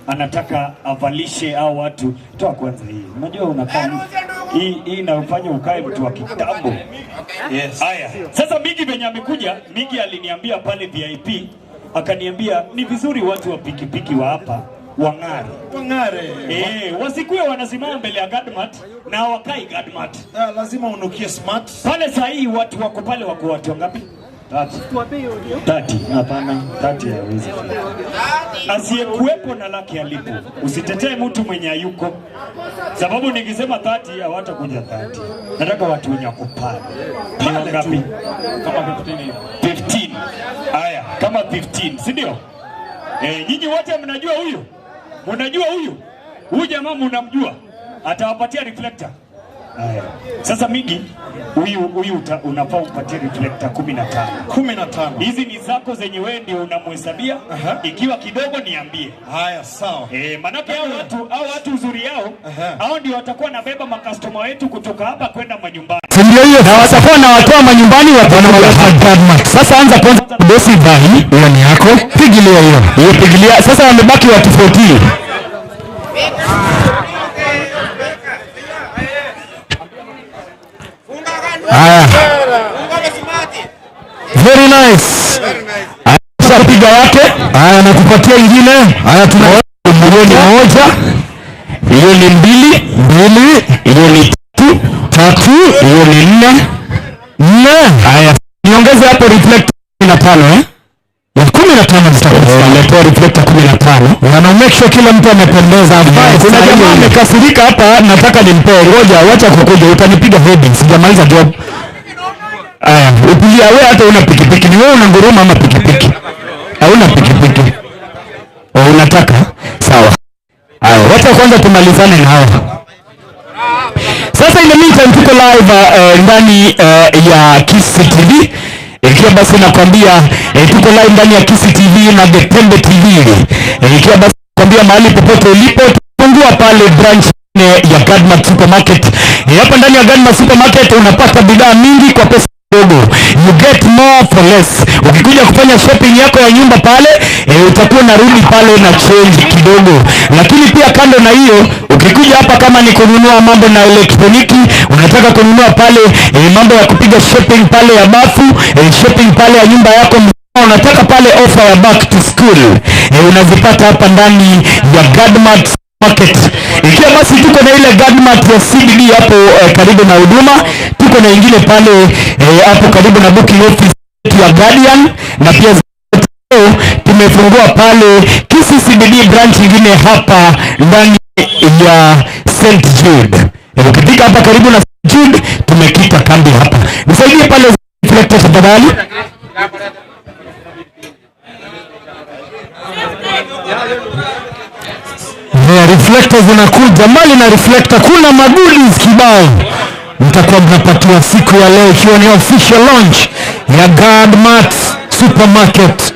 anataka avalishe au watu. Toa kwanza hii. Unajua unakaa hii inafanya ukae mtu wa kitambo. Yes. Haya. Sasa Migi venye amekuja, Migi aliniambia pale VIP, akaniambia ni vizuri watu wa pikipiki wa hapa wang'are. Wasikue wanasimama mbele ya Gadmat na wakai Gadmat. Lazima unukie smart. Pale saa hii watu wako pale wako watu wangapi? 30. Hapana, 30 hawezi. Asiyekuwepo na laki alipo. Usitetee mtu mwenye hayuko. Sababu nikisema 30 hawatakuja 30. Nataka watu wenye wako pale. Ni wangapi? Kama 15. Haya, kama 15, si ndio? Nyinyi wote mnajua huyu? Mnajua huyu? Huyu jamaa mnamjua? Atawapatia reflector. Haya. Sasa Migi, huyu unafaa upatie reflector 15. Hizi ni zako zenye wewe ndio unamhesabia. Ikiwa kidogo niambie. Haya, sawa. Manake hao watu uzuri yao, hao ndio watakuwa nabeba makastoma wetu kutoka hapa kwenda manyumbani. Ndio hiyo, na watakuwa na watoa manyumbani wataona Gadmat. Sasa anza kwanza dosi vai, hiyo ni yako. Pigilia hiyo. Hiyo pigilia. Sasa wamebaki watu 14. Very nice. Sasa piga yake. Haya, nakupatia ingine. Haya, tuna milioni 1. Hiyo ni 2. Hiyo ni 3. Hiyo ni 4. Haya, niongeze hapo reflector 15 ya 15 zitakuwa. Natoa reflector 15. Na make sure kila mtu amependeza. Kuna jamaa amekasirika hapa, nataka nimpe. Ngoja, acha kukuja, utanipiga heading. Sijamaliza job. Upigia wewe hata una pikipiki. Ni wewe unanguruma ama pikipiki? Hauna pikipiki. Unataka? Sawa. Wacha kwanza tumalizane na hawa. Sasa in the meantime tuko live ndani ya Kisii TV. Ikiwa basi nakwambia tuko live ndani ya Kisii TV na The Tembe TV. Ikiwa basi nakwambia mahali popote ulipo, tufungua pale branch ya Gadmat Supermarket. Hapa ndani ya Gadmat Supermarket unapata bidhaa mingi kwa pesa dogo. You get more for less. Ukikuja kufanya shopping yako ya nyumba pale, utakuwa narudi pale na change kidogo. Lakini pia kando na hiyo, ukikuja hapa kama ni kununua mambo na elektroniki, unataka kununua pale mambo ya kupiga shopping pale ya bafu, shopping pale ya nyumba yako, unataka pale offer ya back to school, unazipata hapa ndani ya Gadmat Market. Ikiwa basi tuko na ile Gadmat ya CBD hapo karibu na huduma, tuko na ingine pale hapo karibu na booking office ya Guardian, na pia tumefungua pale Kisii CBD branch ingine hapa ndani ya St. Jude. Ukifika hapa karibu na St. Jude, tumekita kambi hapa. Nisaidie pale reflector tafadhali. Reflector zinakuja mali na reflector, kuna magoodies kibao mtakuwa mnapatiwa siku ya leo, ikiwa ni official launch ya Gadmat Supermarket.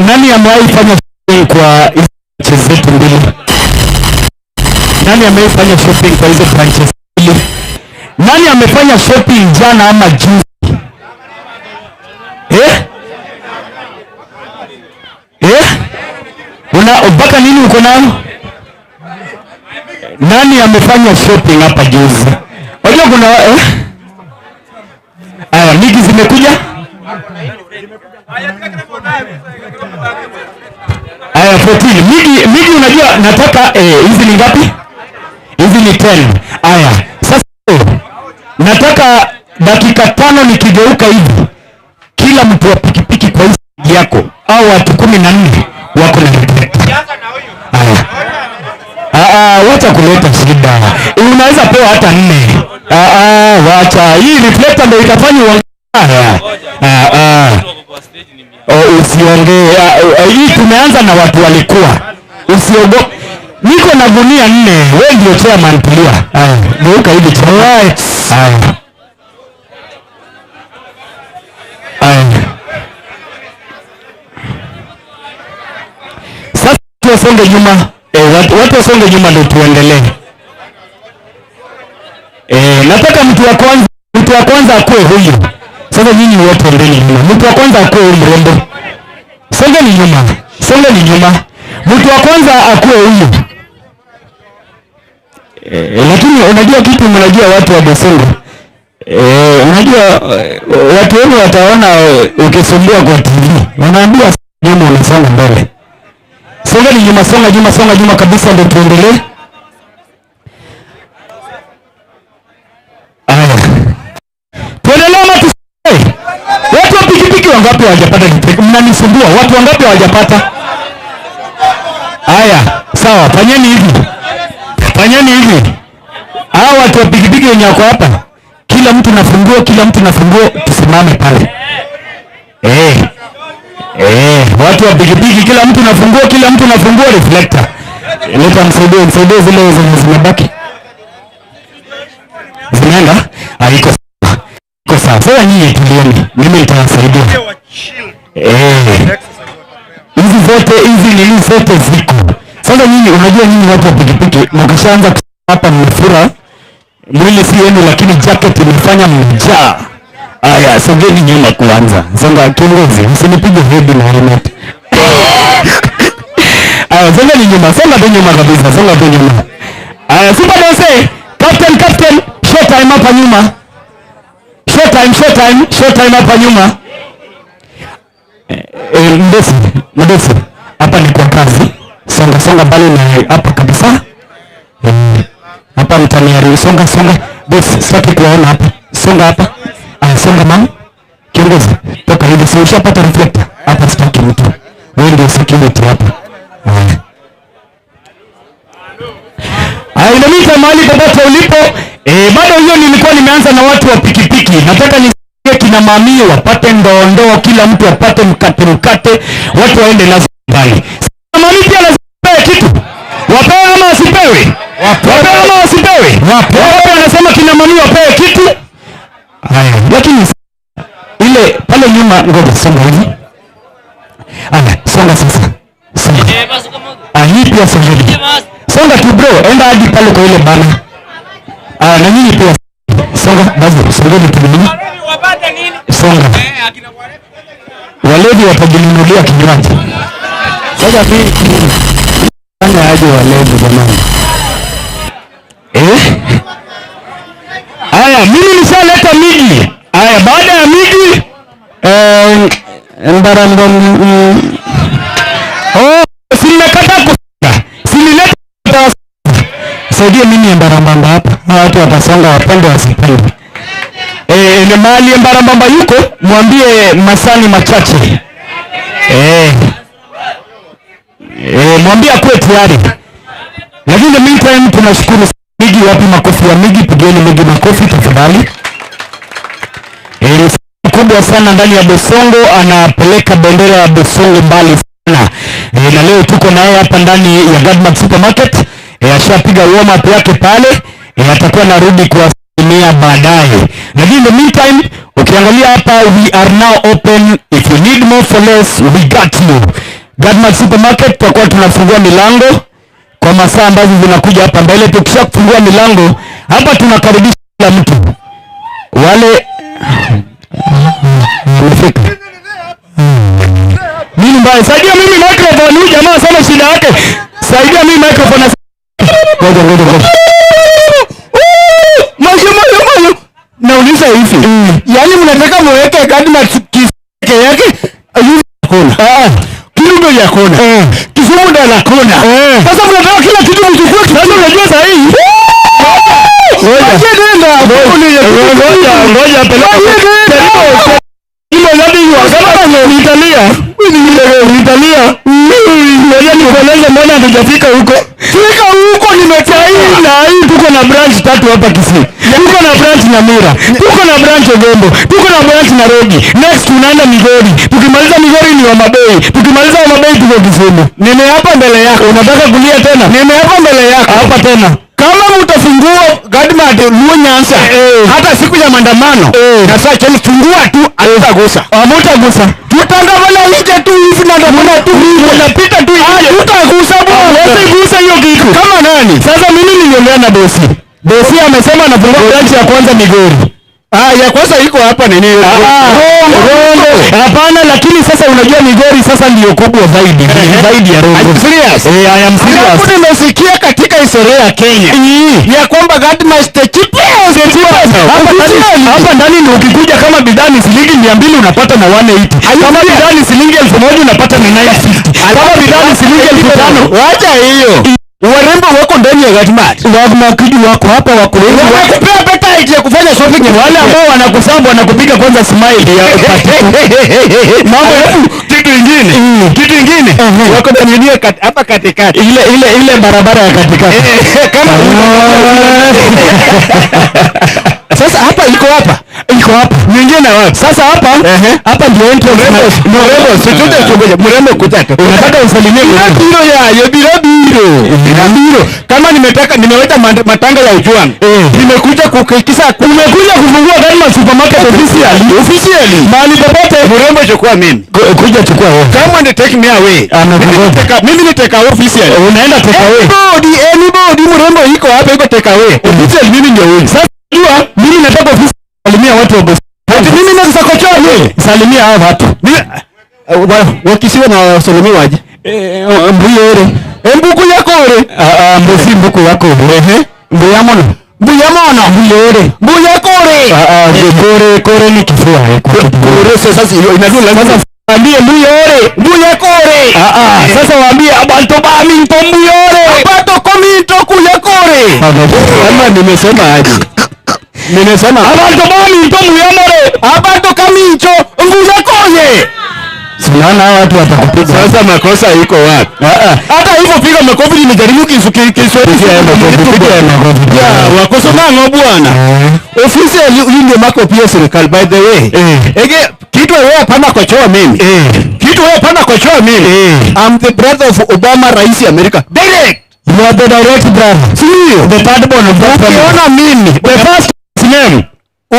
Nani amewahi fanya shopping kwa hizo zetu mbili? Nani amewahi fanya shopping kwa hizo branches mbili? Nani amefanya shopping jana ama juzi? Mpaka nini uko nayo? Nani amefanya shopping hapa juzi? Unajua kuna Migi zimekuja? Aya 14. Migi unajua nataka hizi ni ngapi? Hizi ni 10. Aya. Sasa nataka dakika 5 nikigeuka hivi, kila mtu wa pikipiki kwa hizi yako au watu 14 wako na reflector. Wacha kuleta shida. Unaweza pewa hata 4. Wacha. Hii reflector ndio itafanya usiongee. Hii tumeanza na watu walikuwa. Usiogope. Niko na gunia 4. Wewe ndio chairman, tulia. Geuka hivi. Alright. Sasa tusonge nyuma. Watu wasonge nyuma ndio tuendelee. Nataka mtu wa kwanza akue huyu. Sasa nyinyi wote ndeni nyuma. Mtu wa kwanza akue huyu mrembo. Songeni nyuma. Mtu wa kwanza akuwe huyu. Lakini unajua kitu, mnajua watu wa Bosongo. Unajua watu wengi wataona ukisumbua kwa TV. Wanaambia nyuma unasonga mbele. Songeni nyuma, songa nyuma kabisa ndio tuendelee. Tuendelee matu. Watu wa pikipiki wangapi hawajapata kipeke? Mnanisumbua. Watu wangapi hawajapata? Haya, sawa, fanyeni hivi. Hao watu wa pikipiki wenye wako hapa, kila mtu na funguo, tusimame pale. Watu wa pikipiki kila mtu na funguo reflector. Leta msaidie zile zimebaki. Zinaenda? Iko sawa. Sasa nyinyi tulieni. Mimi nitawasaidia. Hizi zote ziko. Sasa nyinyi unajua nyinyi watu wa pikipiki mkishaanza hapa mmefura. Mwili si yenu lakini jacket imefanya mjaa. Aya, songeni nyuma kwanza. Songa kiongozi, usinipige head na helmet. Aya, songeni nyuma, songa tu nyuma kabisa, songa tu nyuma. Aya, super boss, captain, short time hapa nyuma. Short time hapa nyuma. Mdosi. Hapa ni kwa kazi. Songa bali na hapa kabisa. Hapa mtaniari, songa. Boss, sitaki kuona hapa. Songa hapa. Songa mama. Kiongozi, toka hivi, si ushapata reflector? Hapa sitaki mtu. Wewe ndio security hapa. Inamita mahali popote ulipo. Bado hiyo nilikuwa nimeanza na watu wa pikipiki. Nataka nisikie kina mami wapate ndoo, kila mtu apate mkate, watu waende na mbali. Mami pia lazima kitu. Wapewe ama wasipewe? Wapewe ama wasipewe? Wapewe. Wanasema kina mami wapewe kitu. Haya, lakini ile pale nyuma, ngoja songa hivi. Songa sasa. Hii pia songa tu bro, enda hadi pale kwa ile bana. Na nyinyi pia songa, basi songeni tu nyinyi. Songa. Walevi watajinunulia kinywaji. Sasa mimi fanya aje walevi jamani? Haya, mimi nishaleta migi. Haya, baada ya migi simekata kusonga. Sinileta saidia mimi Mbarambamba hapa. Watu watasonga wapende wasipende. Ni mahali Mbarambamba yuko, mwambie masani machache. Mwambie akuwe tayari. Lakini meantime tunashukuru Migi. Wapi makofi ya Migi? Pigeni Migi makofi tafadhali. Kubwa sana ndani ya Bosongo, anapeleka bendera ya Bosongo mbali sana. Na leo tuko naye hapa ndani ya Gadmat Supermarket. Ashapiga warm up yake pale. Atakuwa narudi kuwasimamia baadaye. Lakini in the meantime, ukiangalia hapa, we are now open. If you need more for less, we got you. Gadmat Supermarket tutakuwa tunafungua milango kwa masaa ambazo zinakuja hapa mbele. Tukisha kufungua milango hapa, tunakaribisha kila mtu. Wale umefika. Mimi mbaya, saidia mimi microphone. Huyu jamaa sana shida yake. Saidia mimi microphone. Ngoja. Mayo. Nauliza hivi. Yaani mnataka muweke Gadmat kike yake? Hakuna. Kirundo ya kona. Kisumu ndio la kona. Sasa mnataka kila kitu mchukue. Sasa unajua sasa hii. Ngoja peleka. Nitalia. Ngoja nikueleze mbona hatujafika huko. Fika huko nimetaina. Hii tuko na branch 3 hapa Kisii. Tuko na branch Nyamira. Tuko na branch Ogombo. Tuko na branch Nairobi. Next tunaenda Migori. Tukimaliza Migori ni Homa Bay. Tukimaliza Homa Bay tuko Kisumu. Nime hapa mbele yako. Unataka kulia tena? Nime hapa mbele yako. Hapa tena. Kama mtafungua Gadmat Luo Nyanza hata siku ya maandamano na sasa cheni fungua tu alitagusa. Hamtagusa. Tutangamana nje tu hivi na ndamana tu hivi. Unapita tu hivi. Tutagusa bwana. Usigusa hiyo kitu. Kama nani? Sasa mimi niliongea na bosi. Bosi amesema anafungua branch ya kwanza Migori. Ya kwanza iko hapa nini? Rongo. Hapana, lakini sasa unajua Migori sasa ndio kubwa zaidi. Zaidi ya Rongo. I'm serious. I am serious. Kuna nimesikia katika historia ya Kenya. Ya kwamba Godmaster cheapest. Hapa ndani ni ukikuja kama bidhaa ni shilingi 200 unapata na 180. Kama bidhaa ni shilingi 1000 unapata na 950. Kama bidhaa ni shilingi 5000. Wacha hiyo. Warembo wako ndani ya Godmaster. Wakidi wako hapa wako. Wanakupea peta ya kufanya shopping. Wale ambao wanakusambu wanakupiga kwanza smile ya mambo kitu kingine wako ndani hapa katikati ile barabara ya katikati kama sasa hapa iko hapa nyingine wapi sasa hapa ndio entrance mrembo sitote chogoja mrembo kutaka unataka usalimie biro ya biro kama nimeweka matanga ya ujuan nimekuja kukikisa umekuja kufungua Godmaster supermarket officially mahali popote mrembo chukua mimi kuja chukua wewe kama ni take me away mimi ni take away officially unaenda take away anybody mrembo iko hapa iko take away officially mimi ndio wewe sasa jua mimi nataka officially salimia watu wa boss mimi naweza kuchoa wewe salimia hao watu wakisiwa na salimia waje mbuyere mbuku yako ore mbusi mbuku yako mbuyamona mbuyere kore ni kifua kore sasa inadula sasa waambie mbuyore sasa waambie abantu baminto mbuyore abato komito kuyakore kama nimesema aje nimesema abantu baminto mbuyamore abato kamincho nguyakoye Sinaona watu watakupiga. Sasa makosa iko wapi? Hata hivyo piga makofi nimejaribu Kiswahili wakosa mango bwana. Officially huyu ndio mako pia serikali by the way. Ege kitu wewe hapana kuchoa mimi. I'm the brother of Obama rais America. Direct. You are the direct brother. See the third born of that family. Ukiona mimi the first name.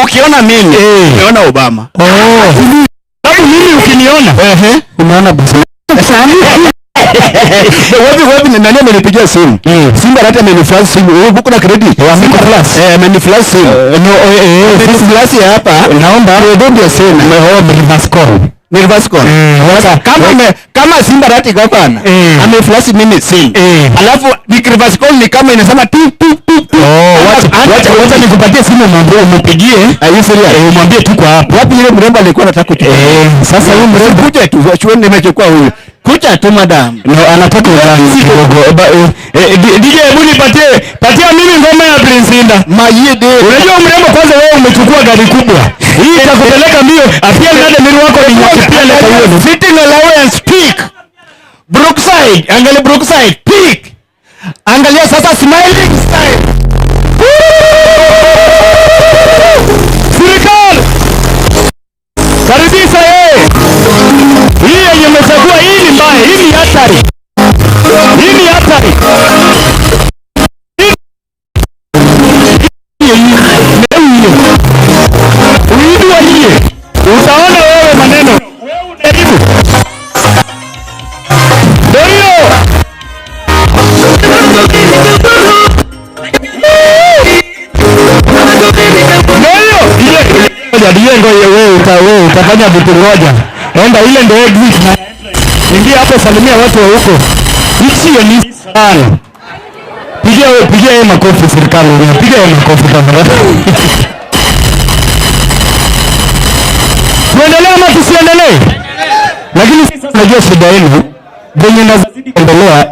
Ukiona mimi unaona Obama. Mimi ukiniona unaona basi wapi nani amenipigia simu Simba hata amenifuata simu wewe buku na credit amenifuata simu this glass hapa naomba ndio sema reverse call kama Simba hata gavana ameflash mimi simu alafu ni reverse call ni kama inasema tu wacha nikupatie simu mambo umpigie umwambie tu kwa hapo wapi ile mrembo alikuwa anataka kuchukua sasa huyu mrembo kuja tu achue nimechukua huyu kucha tu madam anataka urangi kidogo DJ hebu patia mimi ngoma ya Prince Inda mayede unajua mrembo kwanza wewe umechukua gari kubwa hii itakupeleka mbio apia ndani mimi wako ni pia leta hiyo sitting allowance peak Brookside angalia Brookside peak angalia sasa smiling style serikali karibisha hii yenye umechagua hii ni mbaya hii ni hatari uidua hiye utaona wewe maneno wewe unajaribu ndio wewe utafanya vitu ngoja enda ile ndio exit na ingia hapo salimia watu wa huko hichi ni sana pigia yeye makofi serikali pigia yeye makofi tafadhali tuendelee ama tusiendelee lakini sasa unajua shida yenu venye nazidi kuendelea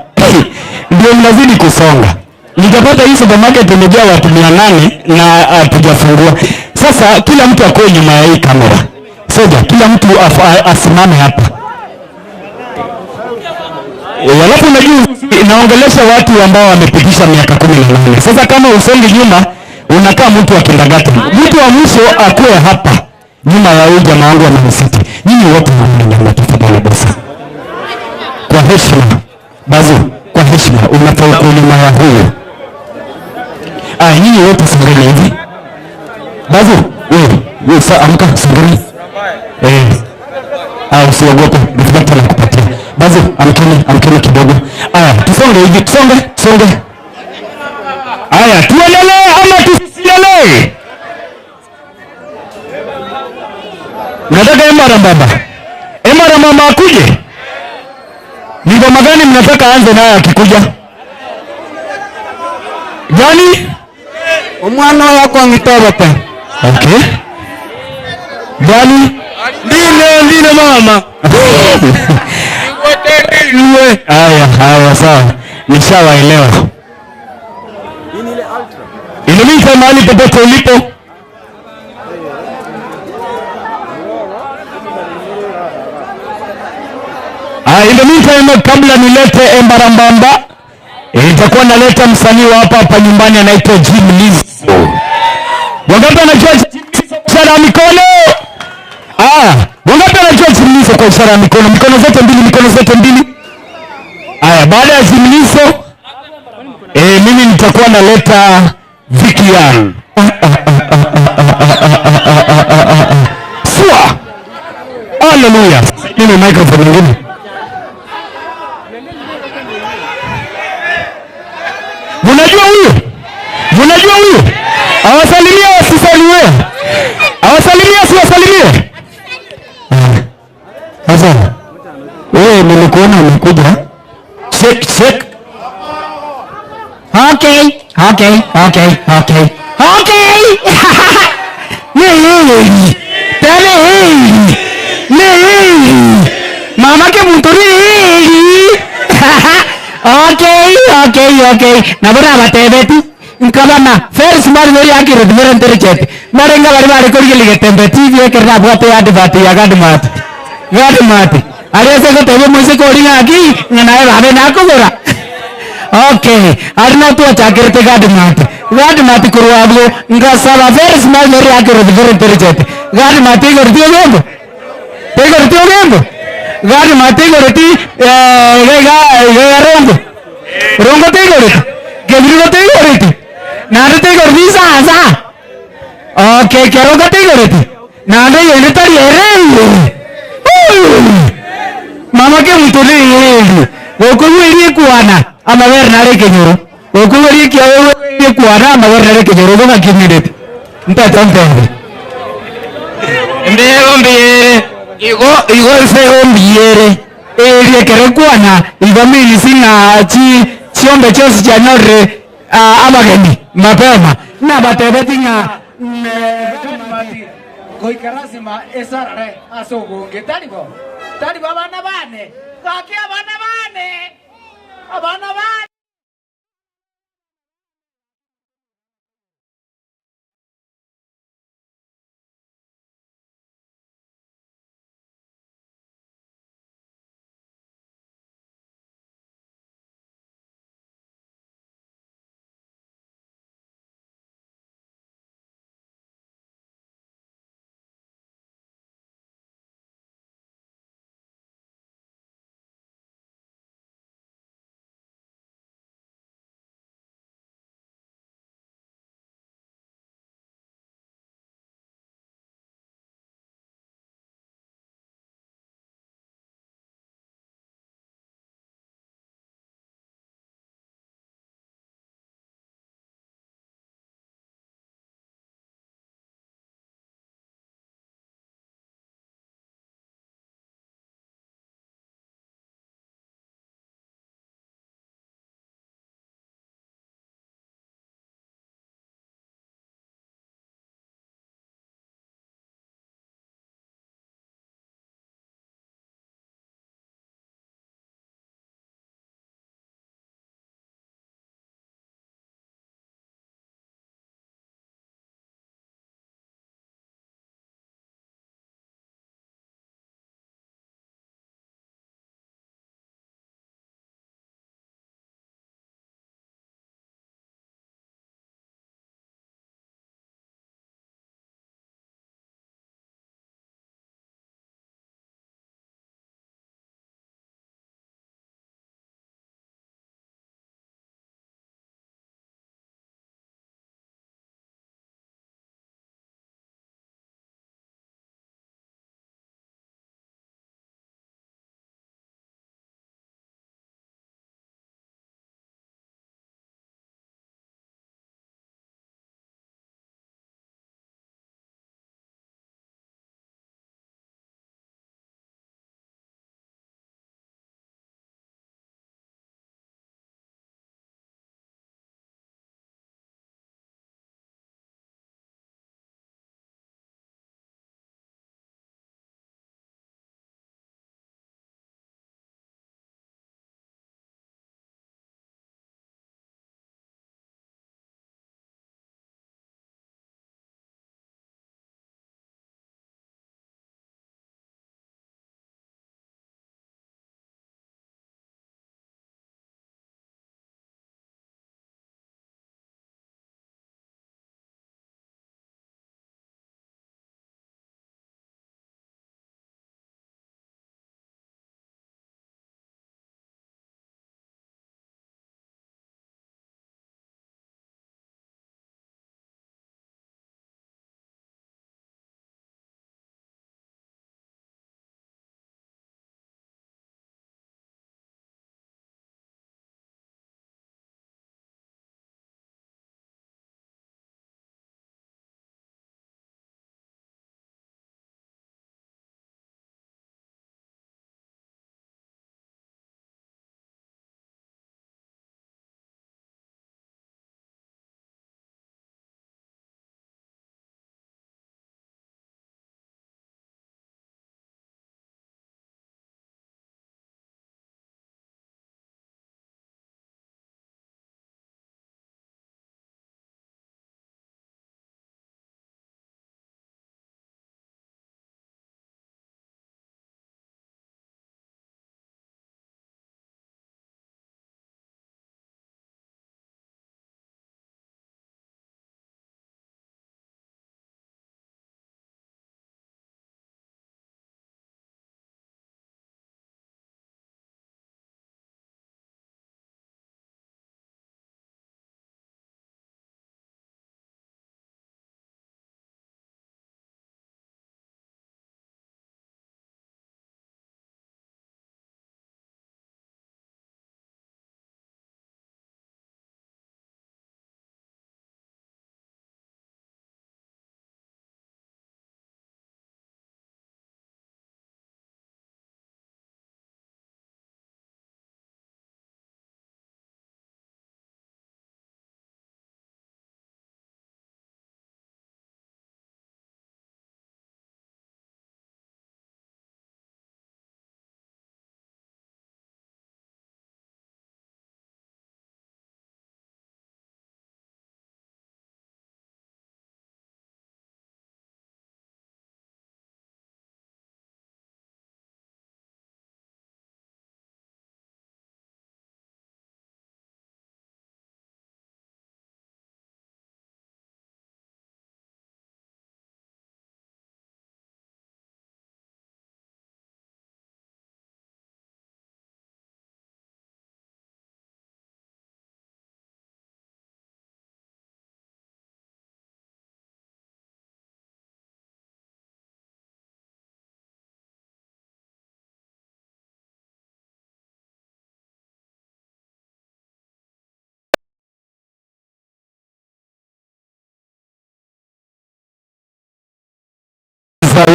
ndio mnazidi kusonga nitapata hii supermarket imejaa watu 800 na hatujafungua sasa kila mtu akoe nyuma ya hii kamera soja kila mtu asimame hapa alafu unajua inaongelesha watu ambao wamepitisha miaka 18 sasa kama usongi nyuma unakaa mtu wa kindergarten mtu wa mwisho akoe hapa nyuma ya huyu jamaa wangu wa Man City nyinyi wote mnaona tafadhali basi kwa heshima bazu kwa heshima unafaa kuwa nyuma ya huyu nyinyi wote songeni hivi bazu wewe sasa amka songeni usiogope ndio nakupatia bazu amkeni kidogo tusonge hivi tusonge tuendelee ama tusiendelee Mnataka Emara Mbamba akuje? Ni ngoma gani mnataka aanze nayo akikuja? Gani? Umwana wako angitobote. Okay. Gani? Ndine mama. Haya sawa. Nishawaelewa. Ile mahali popote ulipo. In the meantime, kabla nilete Embara Mbamba, itakuwa naleta msanii wa hapa nyumbani anaitwa Jim Lizzo. Wangapi wanajua ishara ya mikono? Wangapi wanajua Jim Lizzo kwa ishara ya mikono? Mikono zote mbili. Baada ya Jim Lizzo, mimi nitakuwa naleta Vicky Young. Swa. Hallelujah. Nini microphone nyingine? Mnajua huyu? Awasalimia wasisalimie. Siwasalimie. Sasa wewe nilikuona umekuja. Check. Okay. Mama ke muturi. Okay. Nabura batebeti. Nkabana first man very accurate very intelligent. Marenga bari kuri tembe TV kerna bwate advert ya gadmat. Arese ko tebe muise ko ringa aki nganae babe nakugura. Okay. Arna tu achakirte gadmat kurwablo ngasaba first man very accurate very intelligent. Gadmat gortiyo gembo. Gadmat gorti Rongo tegoriti. Gebiro tegoriti. Nada tegoriti sa. Okay, keroga tegoriti. Nada yene tari ere. Mama ke mutuli yeli. Okubiri kuana amaver nare kenyoro. Okubiri kiawe kuana amaver nare kenyoro ko makimideti. Nta tampe. Mbeyere. Igo se ombiere. Eri kere kuana igomini singa chiombe chose cha nyore amageni mapema na batebeti nga mati goikarasima esarare asogonge tani bana bane bakia abana bane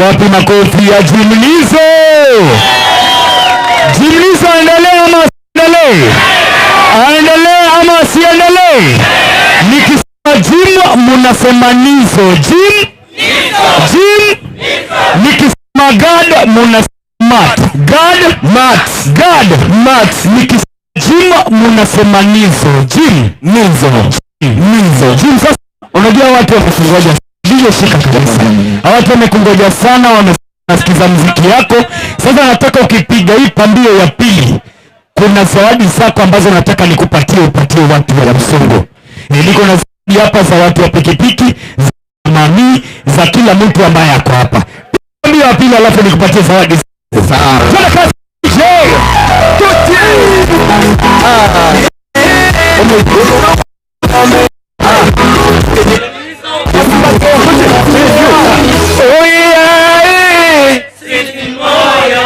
Wapi makofi ya Jimlizo? Jimlizo aendelee ama asiendelee? Aendelee ama asiendelee? Nikisema Jim munasema nizo. Jim? Jim? Nikisema God munasema Mat. God? Mat. God? Mat. Nikisema Jim munasema nizo. Jim? Nizo. Nizo. Jim, sasa unajua watu wamekungoja. Ndiyo, shika kabisa. Watu wamekungoja sana, wanasikiza muziki yako. Sasa nataka ukipiga hii pambio ya pili, kuna zawadi zako ambazo nataka nikupatie, upatie watu wa Msongo. Niko na zawadi hapa za watu wa pikipiki, za mami, za kila mtu ambaye ako hapa. Pambio ya pili alafu nikupatie zawadi. Sawa. Tuna kazi. Oh yeah, sitting moyo.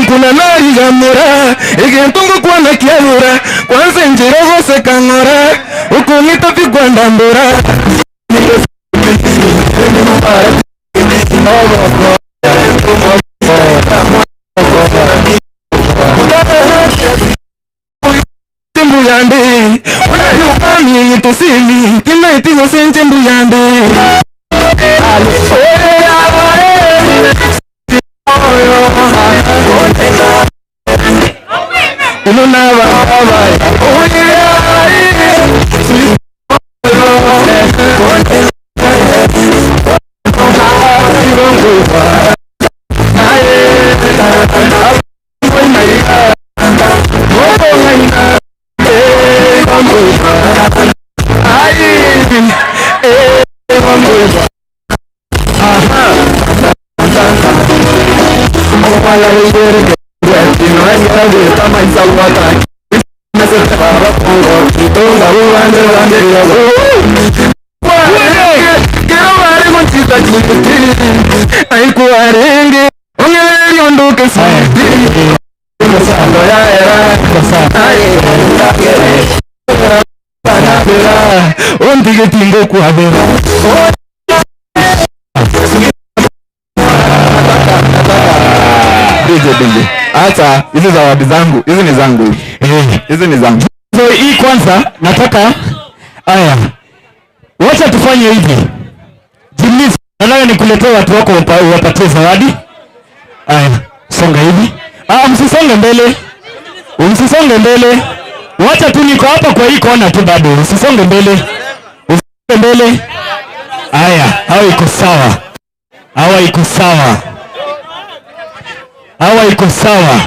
Kuna nari gamura igentungu kwa na kialura kwanza njiro gose kangora ukunita vigwanda mbura Mbuyande unayukami tusimi kinaitigo senche mbuyande Acha, hizi zawadi zangu, hizi ni zangu. Hizi ni zangu. So hii kwanza nataka haya. Wacha tufanye hivi. Jimmy, nataka nikuletee watu wako wapatie zawadi. Haya, songa hivi. Msisonge mbele. Msisonge mbele. Wacha tu niko hapa kwa hii kona tu bado. Usisonge mbele. Usisonge mbele. Haya, hao iko sawa. Hawa iko sawa. Hawa iko sawa.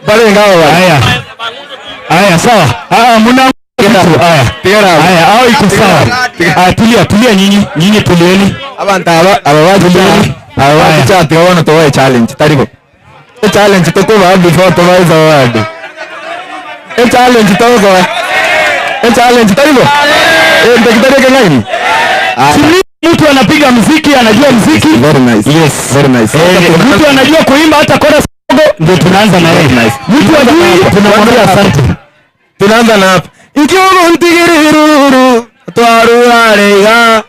Bale ngao. Haya. Haya sawa. Muna haya. Haya, hao iko sawa. Tulia nyinyi tulieni. Abantu abawaje chat gawana to challenge. Taribo. Challenge to ko before to wise award. Challenge to go. Challenge taribo. Ndekitare nini? Mtu anapiga muziki, anajua muziki. Very nice. Yes, very nice. Mtu anajua kuimba hata chorus kidogo, ndio tunaanza na yeye. Mtu ajui tunamwambia asante. Tunaanza na hapa. Njogo ntigerero twarurarega.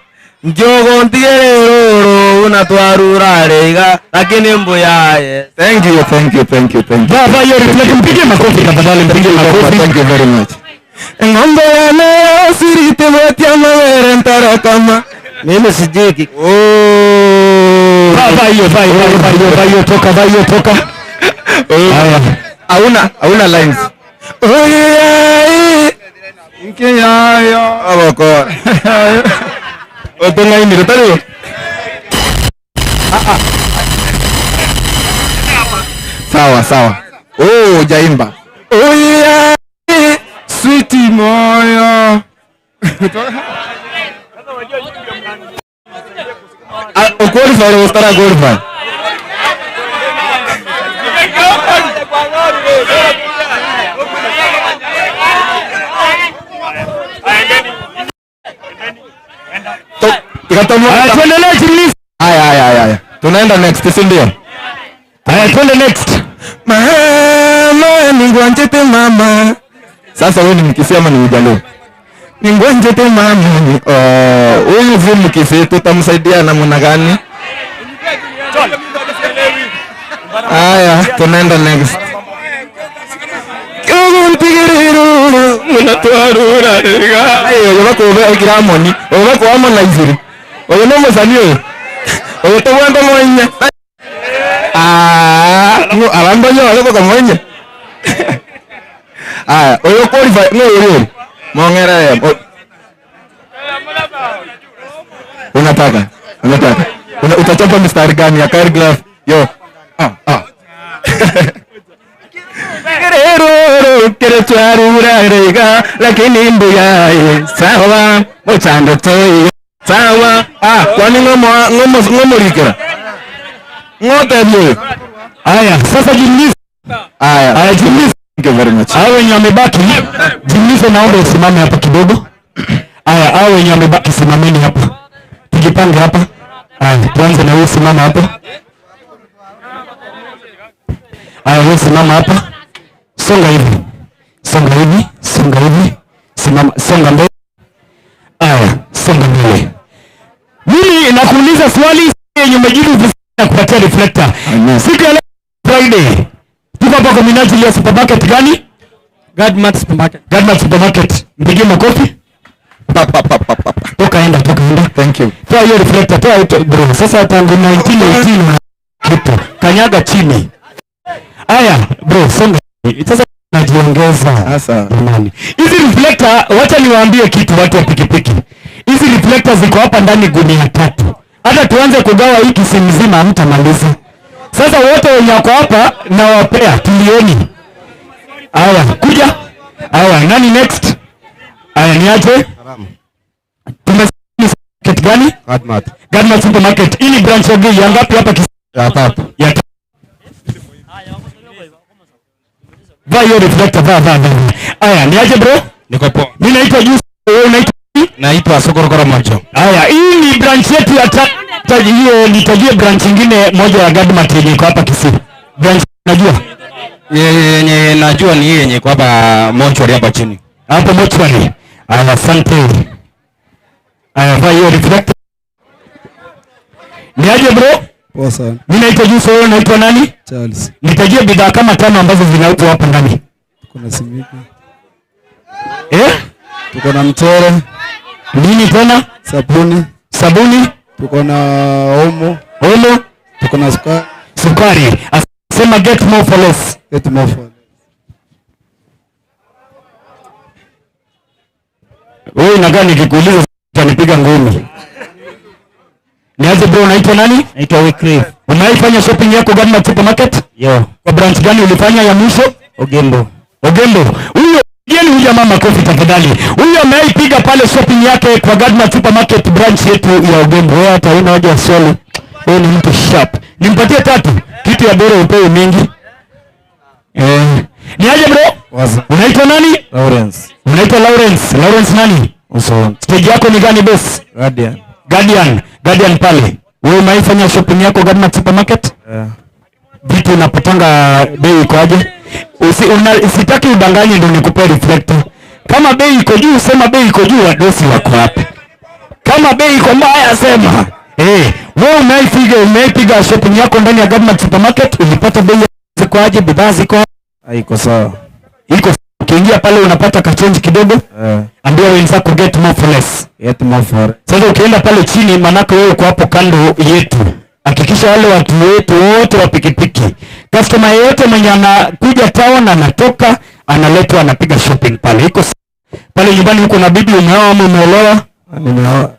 Njogo ntigerero unatwarurarega. Lakini mbuyaye. Thank you. Baba yori tunampige makofi tafadhali, mpige makofi. Thank you very much. Ngombe ya leo sirite wote amawere ntara kama mimi sijiki. Bye toka. Hauna lines. Nkiyayo abako. Otonga ini tari. Sawa. Jaimba. Sweet moyo. Qualify or start qualify. Haya. Tunaenda next, si ndio? Haya, twende next. Mama, ningwanjete mama. Sasa wewe ni Mkisii ama ni Mjaluo? Ningwanjete mama. Huyu si Mkisii, tutamsaidia namna gani? Haya, tunaenda next. Munatwarura rega. Ayo, bako Gramoni. Bako Harmonize. Oyo no muzanyo. Oyo tawanda mwanya. Abando nyo bako kamwanya. Oyo qualify no. Mongera. Unataka. Utachapa mstari gani ya Carglove? Yo. Kere twarura rega lakini mbuya sawa mochando toy sawa kwani ngomorikera ngote byo. Haya, sasa Jimmy. Haya Jimmy, thank you very much. Hao wenye wamebaki Jimmy, naomba usimame hapa kidogo. Haya, hao wenye wamebaki simameni hapa. Tujipange hapa. Haya, tuanze na wewe, simama hapa. Haya, wewe simama hapa. Songa hivi. Simama, songa mbele. Haya, songa mbele. Mimi nakuuliza swali yenye umejibu vizuri na kupatia reflector. Siku ya Friday. Tuko hapa kwa minajili ya supermarket gani? Gadmat Supermarket. Mpigie makofi. Toka enda. Thank you. Toa hiyo reflector, toa hiyo bro. Sasa tangu 1918 kitu. Kanyaga chini. Haya, bro, songa. Sasa najiongeza. Sasa jamani. Hizi reflector, wacha niwaambie kitu watu wa pikipiki. Hizi reflector ziko hapa ndani gunia 3. Hata tuanze kugawa hii kisi mzima hamtamaliza. Sasa wote wenye wako hapa na wapea tulieni. Haya, kuja. Haya, nani next? Haya, niache. Tumesema kitu gani? Gadmat Supermarket. Hii ni branch ya ngapi hapa Kisii? Ya 3. Vaa hiyo reflector, vaa. Haya, niaje bro? Niko poa. Mimi naitwa Yusuf, wewe unaitwa nani? Naitwa Sokorokoro Macho. Haya, hii ni branch yetu ya 3. Hiyo nitajie branch nyingine moja ya Gadmat yenye iko hapa Kisii. Branch najua? Yenye najua ni hii yenye iko hapa Mochwari hapa chini. Hapo Mochwari. Haya, asante. Haya, vaa hiyo reflector. Niaje bro? Poa sana. Mimi naitwa Yusuf, wewe unaitwa nani? Charles. Nitajie bidhaa kama 5 ambazo zinauzwa hapa ndani. Tuko na simiti. Tuko na mchele. Nini tena? Sabuni. Tuko na omo. Tuko na sukari. Asema get more for less. Wewe unakaa nikikuuliza utanipiga ngumi. Niaje bro, unaitwa nani? Naitwa Wycliffe. Unaifanya shopping yako Gadmat Supermarket? Yo. Kwa branch gani ulifanya ya mwisho? Ogembo. Huyo yeye huyu mama kofi tafadhali. Huyo ameipiga pale shopping yake kwa Gadmat Supermarket branch yetu ya Ogembo. Wewe hata una haja swali. Wewe ni mtu sharp. Nimpatie 3. Kitu ya bora upewe mingi. Niaje bro? Waza. Unaitwa nani? Lawrence. Unaitwa Lawrence. Lawrence nani? Uso. Stage yako ni gani boss? Guardian pale. Wewe unaifanya shopping yako Gadmat Supermarket? Vitu unapotanga bei iko aje? Usitaki udanganye ndio nikupe reflector. Kama bei iko juu sema bei iko juu, wadosi wako hapa. Kama bei iko mbaya sema. Wewe umeipiga shopping yako ndani ya Gadmat Supermarket, ulipata bei ziko aje, bidhaa ziko? Haiko sawa. Ukiingia pale unapata ka change kidogo. Ambia wenzako get more for less. Sasa ukienda pale chini, manako wewe uko hapo kando yetu. Hakikisha wale watu wetu wote wa pikipiki, customer yeyote mwenye anakuja town anatoka analetwa anapiga shopping pale. Iko pale nyumbani. Uko na bibi, umeoa ama umeolewa? Nimeoa.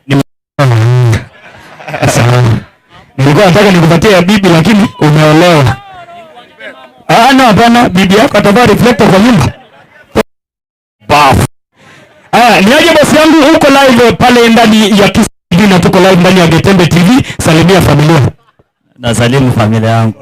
Sawa. Nilikuwa nataka nikupatie ya bibi lakini umeolewa. No, hapana, bibi yako atavaa reflector kwa nyumba. Bafu. Ni aje bosi yangu huko live pale ndani ya Kiss TV na tuko live ndani ya Getembe TV. Salimia familia. Na salimu familia yangu.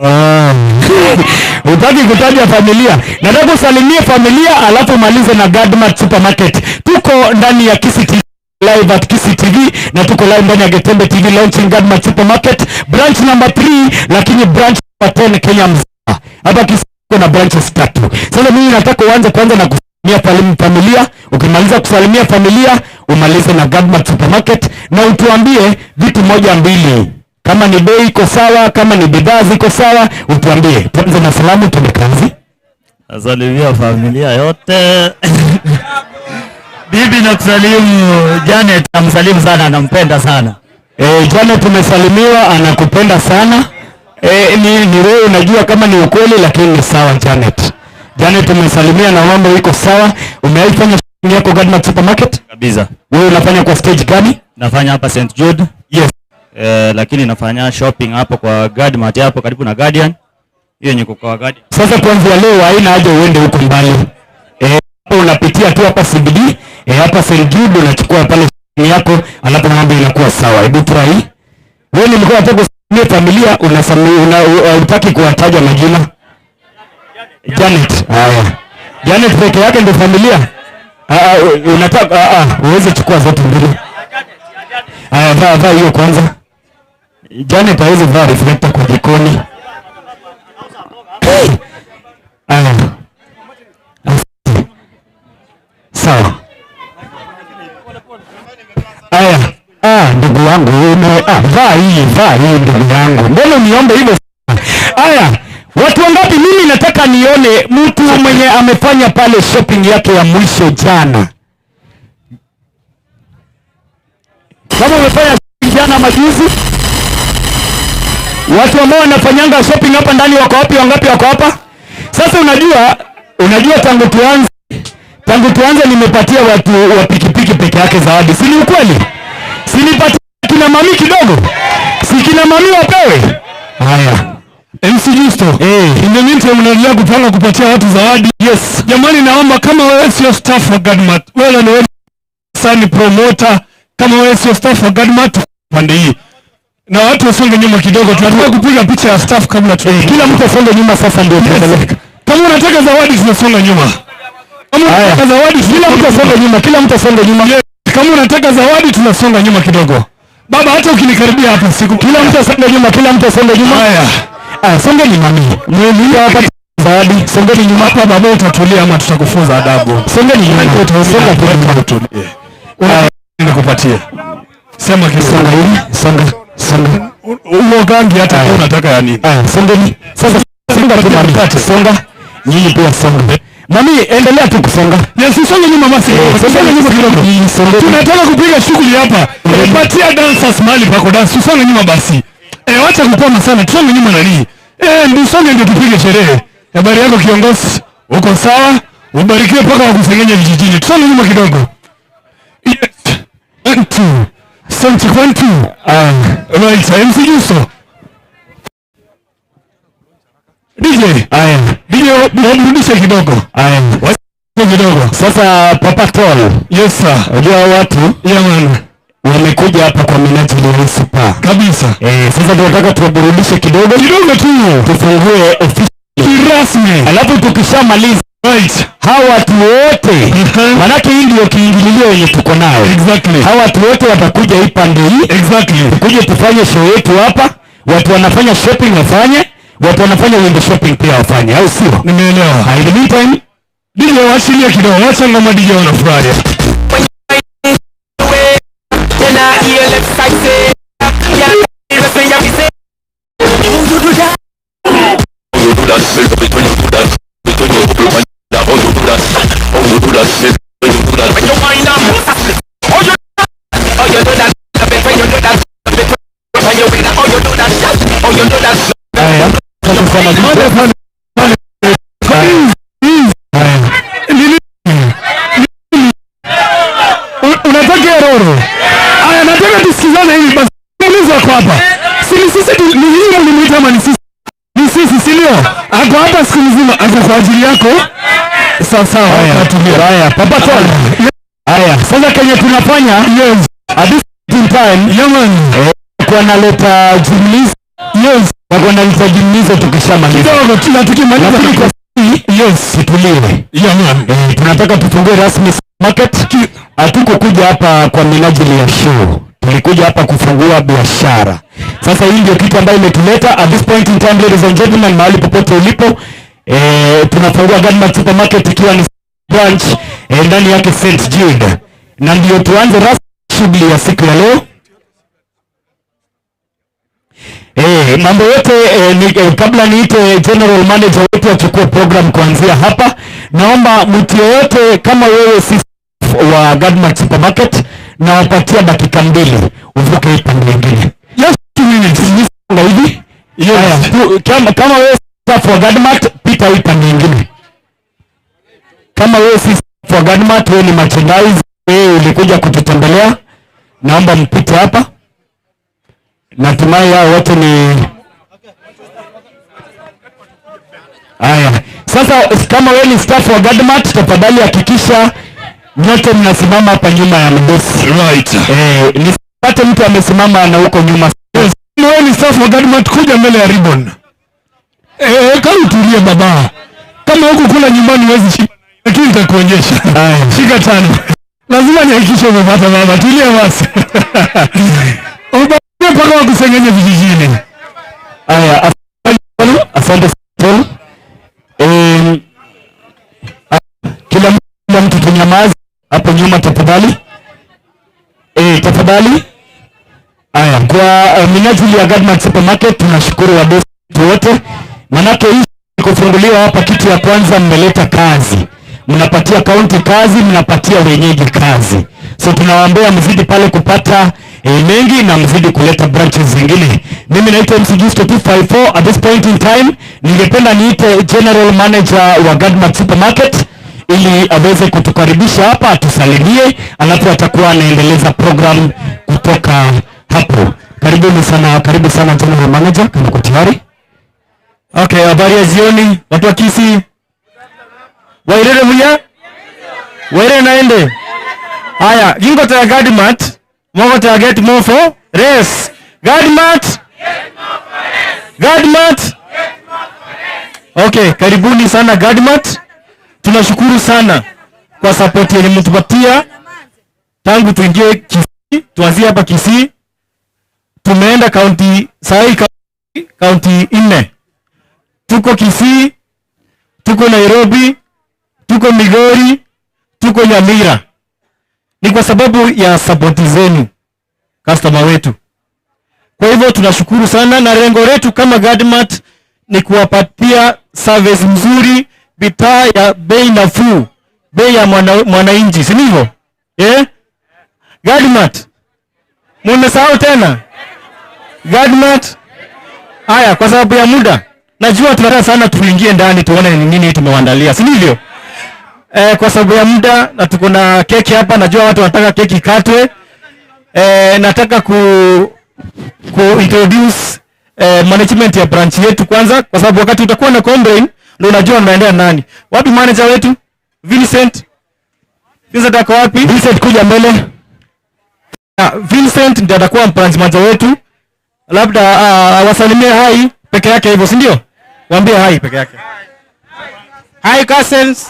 Utaki kutaja familia. Nataka kusalimia familia alafu malize na Gadmart Supermarket. Tuko ndani ya Kiss TV live at Kiss TV na tuko live ndani ya Getembe TV launching Gadmart Supermarket branch number 3 lakini branch number 10 Kenya mzima. Hapa Kiss kuna branches 3. Sasa mimi nataka uanze kwanza na kusalimia familia. Ukimaliza kusalimia familia umalize na Gadmart Supermarket na utuambie vitu moja mbili. Kama ni bei iko sawa, kama ni bidhaa ziko sawa, utuambie. Tuanze na salamu tumekazi. Nasalimia familia yote. Bibi nakusalimu Janet, namsalimu sana, anampenda sana. Janet tumesalimiwa, anakupenda sana. Ni wewe unajua kama ni ukweli lakini ni sawa Janet. Janet tumesalimia na mambo iko sawa. Umeifanya shopping yako Gadmart Supermarket? Kabisa. Wewe unafanya kwa stage gani? Nafanya hapa St. Jude. Yes. Lakini nafanya shopping hapo kwa Gadmart hapo karibu na Guardian. Hiyo niko kwa Guardian. Sasa kuanzia leo haina haja uende huko mbali. Unapitia tu hapa CBD, hapa St. Jude unachukua pale yako alafu mambo inakuwa sawa. Hebu try. Wewe nilikuwa nataka kusalimia familia unataka kuwataja majina. Janet. Haya. Janet peke yake ndio familia. Unataka uweze chukua zote mbili. Vaa hiyo kwanza. Janet hawezi vaa reflector kwa jikoni. Sawa. Ndugu wangu vaa hii ndugu yangu. Mbona niombe hivyo? Watu wangapi mimi nataka nione mtu mwenye amefanya pale shopping yake ya mwisho jana. Kama umefanya jana majuzi, watu ambao wanafanyanga shopping hapa ndani wako wapi? Wangapi wako hapa? Sasa unajua tangu tuanze nimepatia watu wa pikipiki peke yake zawadi. Si ni ukweli? Si nipatie kina mami kidogo? Si kina mami wapewe? Haya. MC Justo. In the meantime mnaendelea kupanga kupatia watu zawadi. Yes. Jamani naomba kama wewe sio staff wa Gadmart, wewe ni sani promoter, kama wewe sio staff wa Gadmart pande hii. Na watu wasonge nyuma kidogo, tunataka kupiga picha ya staff kabla kila mtu asonge nyuma sasa ndio tuendelee. Kama unataka zawadi tunasonga nyuma. Kama unataka zawadi kila mtu asonge nyuma, kila mtu asonge nyuma. Kama unataka zawadi tunasonga nyuma kidogo. Baba hata ukinikaribia hapa siku kila mtu asonge nyuma, kila mtu asonge nyuma. Haya. Songeni mami. Mimi hapa zawadi. Songeni nyuma hapa baba utatulia ama tutakufunza adabu. Songeni nyuma. Utasonga kwa utulie. Nikupatie. Sema kisonga hivi. Songa. Uogangi hata kama unataka ya nini? Songeni. Sasa songa tu mami. Songa. Nyinyi pia songa. Mami endelea tu kusonga. Yes, songa nyuma basi. Songa nyuma kidogo. Tunataka kupiga shughuli hapa. Patia dancers mahali pako dance. Songa nyuma basi. Wacha kupona sana. Tusonge nyuma nani? Ndio songe ndio tupige sherehe. Habari yako kiongozi? Uko sawa? Ubarikiwe paka wakusengenya vijijini. Tusonge nyuma kidogo. Yes. 1 2. Asante 1 2. Right, MC Justo. DJ mrudishe kidogo. Kidogo. Sasa Papa Tol. Yes sir. Unajua watu? Yeah man. Wamekuja hapa kwa minajili ya Super. Kabisa. Sasa tunataka tuburudishe kidogo tu. Tufungue ofisi rasmi. Alafu tukishamaliza hawa watu wote manake hii ndio kiingililio yenye tuko nayo. Exactly. Hawa watu wote watakuja hii pande hii. Exactly. Tukuje tufanye show yetu hapa. Watu wanafanya shopping wafanye. Watu wanafanya window shopping pia wafanye. Au sio? Nimeelewa. In the meantime, DJ washilia kidogo. Wacha ngoma DJ wanafurahi. Unataka roro. Nataka tusikizane hivi basi. Uliza kwa hapa. Sisi ni hii mlimwita ama ni sisi? Ni sisi, si ndio? Ako hapa siku nzima, ako kwa ajili yako. sawa. Haya, Papa Tol. Haya, sasa kenye tunafanya at this time kwa naleta jumlizo. Kwa naleta jumlizo tukishamaliza. Kidogo tukimaliza tutuliwe. Tunataka tufungue rasmi market. Hatuko kuja hapa kwa minajili ya show. Tulikuja hapa kufungua biashara. Sasa hii ndio kitu ambayo imetuleta at this point in time, ladies and gentlemen, mahali popote ulipo. Tunafungua Gadmart Supermarket ikiwa ni branch ndani yake St. Jude. Na ndio tuanze rasmi shughuli ya siku ya leo. Mambo yote kabla niite general manager wetu achukue program kuanzia hapa. Naomba mtu yeyote kama wewe si wa Gadmart Supermarket na wapatia dakika 2 uvuke hii pande nyingine. Just 2 minutes hivi. Kama wewe si wa Gadmart pita hii pande nyingine. Kama wewe si wa Gadmart, wewe ni merchandise, wewe ulikuja kututembelea, naomba mpite hapa. Natumai hao wote ni haya. Sasa kama wewe ni staff wa Gadmart, tafadhali hakikisha nyote mnasimama hapa nyuma ya mdosi. Right. Nisipate mtu amesimama na huko nyuma. Wewe ni staff wa Gadmart, kuja mbele ya ribbon. Kama utulie baba. Kama huko kula nyumbani huwezi shika, lakini nitakuonyesha. Shika tano. Lazima nihakikishe umepata baba. Tulia basi. Mpaka wakusengenye vijijini. Haya, asante sana. Kila mtu tunyamaze hapo nyuma tafadhali. Tafadhali. Haya, kwa minajili ya Gadmart Supermarket tunashukuru wadosi wote. Manake hii kufunguliwa hapa, kitu ya kwanza mmeleta kazi. Mnapatia county kazi, mnapatia wenyeji kazi. So tunawaambia mzidi pale kupata mengi na mzidi kuleta branches zingine. Mimi naitwa MC Gisto 254 at this point in time. Ningependa niite general manager wa Gadmart Supermarket ili aweze kutukaribisha hapa atusalimie, alafu atakuwa anaendeleza program kutoka hapo. Karibuni sana, karibu sana general manager, kama uko tayari. Okay, habari ya jioni watu wa Kisii. Wairere mja? Wairere naende. Haya, jingo ta Gadmart, moko ta get more for race. Gadmart. Get more for race. Gadmart. Get more for race. Okay, karibuni sana Gadmart. Tunashukuru sana kwa support yenye mtupatia tangu tuingie Kisii, tuanzie hapa Kisii. Tumeenda county county 4. Tuko Kisii, tuko Nairobi, tuko Migori, tuko Nyamira. Ni kwa sababu ya support zenu customer wetu. Kwa hivyo tunashukuru sana, na lengo letu kama Gadmart ni kuwapatia service mzuri, bidhaa ya bei nafuu, bei ya mwananchi, si ndivyo? Gadmart. Mmesahau tena? Gadmart. Haya, kwa sababu ya muda najua tunataka sana tuingie ndani tuone ni nini tumewaandalia, si ndivyo? Kwa sababu ya muda, na tuko na keki hapa, najua watu wanataka keki katwe. Nataka introduce management ya branch yetu kwanza, kwa sababu wakati utakuwa na combine ndio unajua unaendea nani. Wapi manager wetu? Vincent. Vincent ako wapi? Vincent kuja mbele. Vincent ndiye atakuwa branch manager wetu. Labda wasalimie hai peke yake hivyo, si ndio? Waambie hai peke yake. Hi cousins.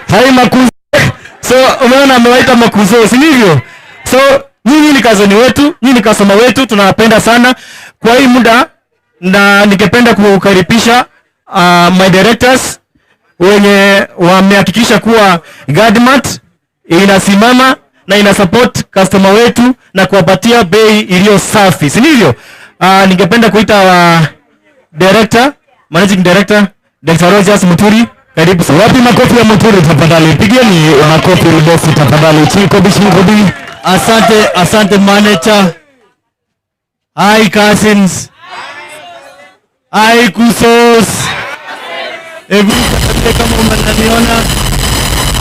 Hi makuzo. So umeona amewaita makuzo, si ndivyo? So nyinyi ni kazini wetu, nyinyi ni customer wetu, tunawapenda sana. Kwa hii muda na ningependa kukaribisha my directors wenye wamehakikisha kuwa Gadmart inasimama na ina support customer wetu na kuwapatia bei iliyo safi, si ndivyo? Ningependa kuita director, managing director Dr. Rogers Muturi. Karibu sana. Wapi makofi ya Muturi tafadhali? Pigeni makofi bosi tafadhali. Chiko bishi. Asante manager. Hi cousins. Hi kusos. Kama mnaniona.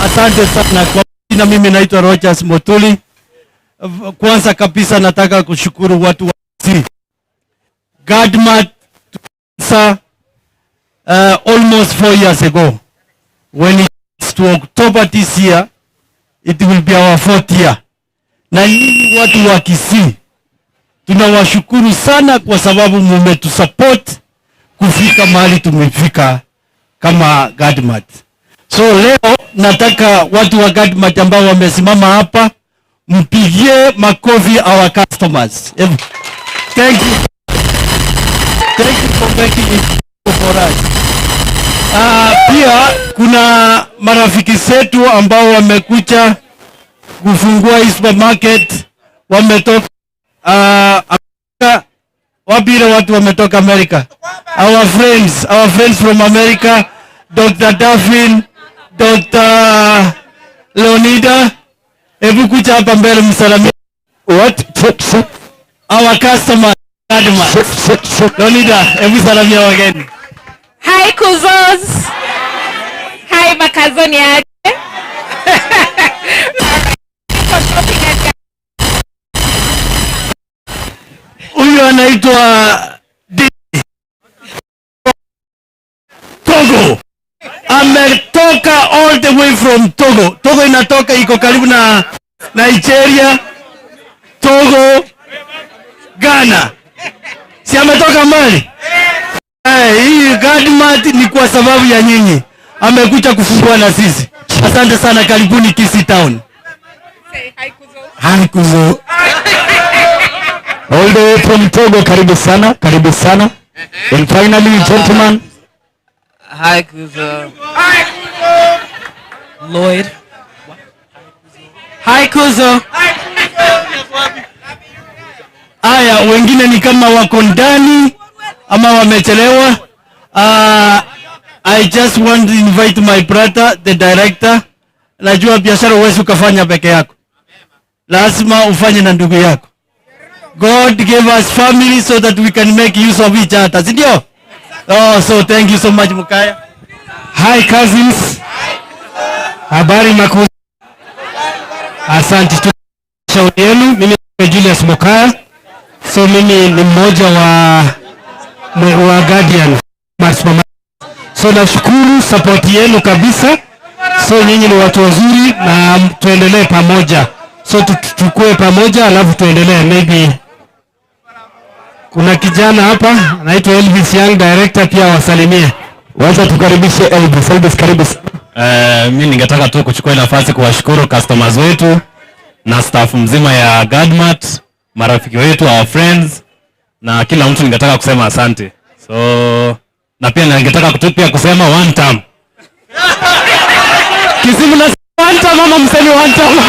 Asante sana kwa jina, mimi naitwa Rogers Muturi. Kwanza kabisa nataka kushukuru watu wa Gadmart almost 4 years ago. when it's to October this year, it will be our 4th year. Na nyinyi watu wa Kisii, tunawashukuru sana kwa sababu mmetusupport kufika mahali tumefika kama GADMAT. So leo nataka watu wa GADMAT ambao wamesimama hapa mpigie makofi our customers. Thank you. Thank you for making it for us. Pia kuna marafiki zetu ambao wamekuja kufungua hii supermarket, wametoka wapire watu wametoka America. Our friends from America, Dr. Daphne, Dr. Leonida, hebu kuja hapa mbele msalimie. What? Our customer Leonida, hebu salamia wageni. Hi kuzos. Hi makazoni yake. Huyu anaitwa Togo. Ametoka all the way from Togo. Togo inatoka iko karibu na Nigeria, Togo, Ghana. Si ametoka mbali? Hii GADMAT ni kwa sababu ya nyinyi. Amekuja kufungua na sisi. Asante sana, karibuni Kisii Town. Say hi kuzo. Hi Kuzo. All the way from Togo, karibu sana, karibu sana. And finally, gentlemen. Hi Kuzo. Hi Kuzo. Lloyd. Hi Kuzo. Aya, wengine ni kama wako ndani ama wamechelewa. I just want to invite my brother, the director. Najua biashara huwezi ukafanya peke yako. Lazima ufanye na ndugu yako. God gave us family so that we can make use of each other. Sindio? Oh, so thank you so much Mukaya. Hi cousins. Habari Makuzo. Asante tu shauri yenu. Mimi ni Julius Mukaya. So mimi ni mmoja wa Guardian. So nashukuru support yenu kabisa. So nyinyi ni watu wazuri na tuendelee pamoja. So tuchukue pamoja alafu tuendelee. Maybe kuna kijana hapa anaitwa Elvis Young, director, pia wasalimie. Wacha tukaribishe Elvis. Elvis karibu. Mimi ningetaka tu kuchukua nafasi kuwashukuru customers wetu na staff mzima ya GADMAT, marafiki wetu, our friends, na kila mtu ningetaka kusema asante. So na pia ningetaka kutupia kusema one time. Kisimu na one time mama msemi one time.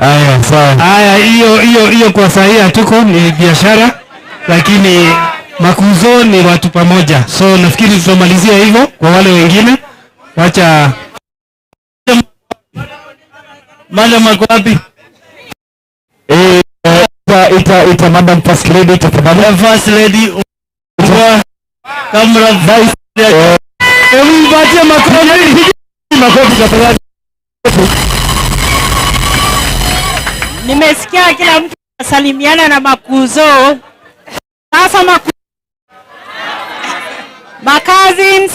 Aya, sawa. Aya, hiyo kwa sahihi hatuko, ni biashara, lakini Makuzo ni watu pamoja. So nafikiri tutamalizia hivyo. Kwa wale wengine wacha Madam ako wapi? Ita Madam First Lady tafadhali. First Lady Kamera Vice. Hebu mpatie makofi tafadhali. Nimesikia kila mtu asalimiana na Makuzo. Sasa my cousins,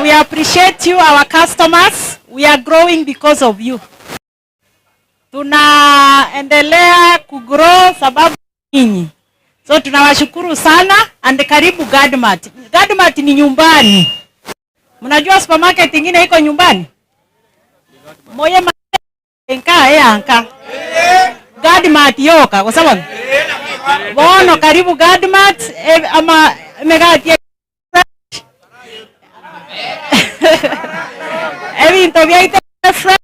we appreciate you, our customers. We are growing because of you. Tunaendelea kugrow sababu nyinyi. So tunawashukuru sana and karibu GADMAT. GADMAT ni nyumbani. Mnajua supermarket nyingine iko nyumbani? Moye anka. GADMAT yoka kwa sababu bono karibu GADMAT ama megati Ebinto vyaite fresh.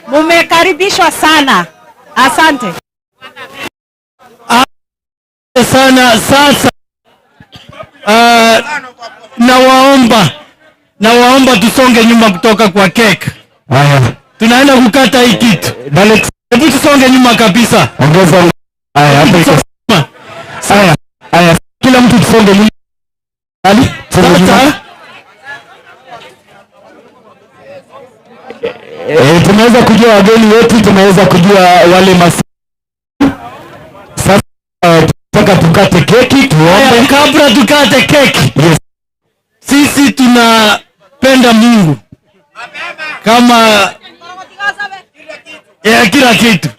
Mumekaribishwa sana. Asante. Sana sasa. Nawaomba tusonge nyuma kutoka kwa cake. Haya. Tunaenda kukata hii kitu. Hebu tusonge nyuma kabisa. Ongeza. Haya, hapo iko. Haya, kila mtu tusonge nyuma. Sasa tunaweza kujua wageni wetu, tunaweza kujua wale sasa tunataka tukate keki, tuombe kabla tukate keki. Yes. Sisi tunapenda Mungu kama kila kitu,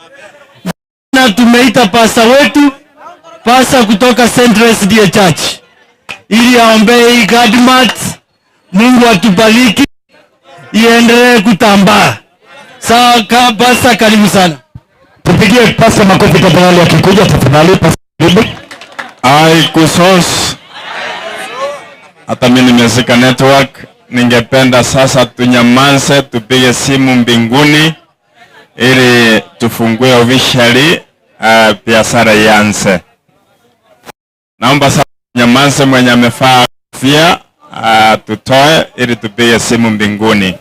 na tumeita pasta wetu, pasta kutoka Central SDA Church, ili aombee hii Gadmat. Mungu atubariki iendelee kutambaa. Sawa, pasta, karibu sana. Tupigie pasta makofi tafadhali, akikuja tafadhali pasta. Ai kusos. Hata mimi nimesika network. Ningependa sasa tunyamanze, tupige simu mbinguni ili tufungue officially biashara ianze. Naomba sasa tunyamanze, mwenye amefaa kofia tutoe ili tupige simu mbinguni.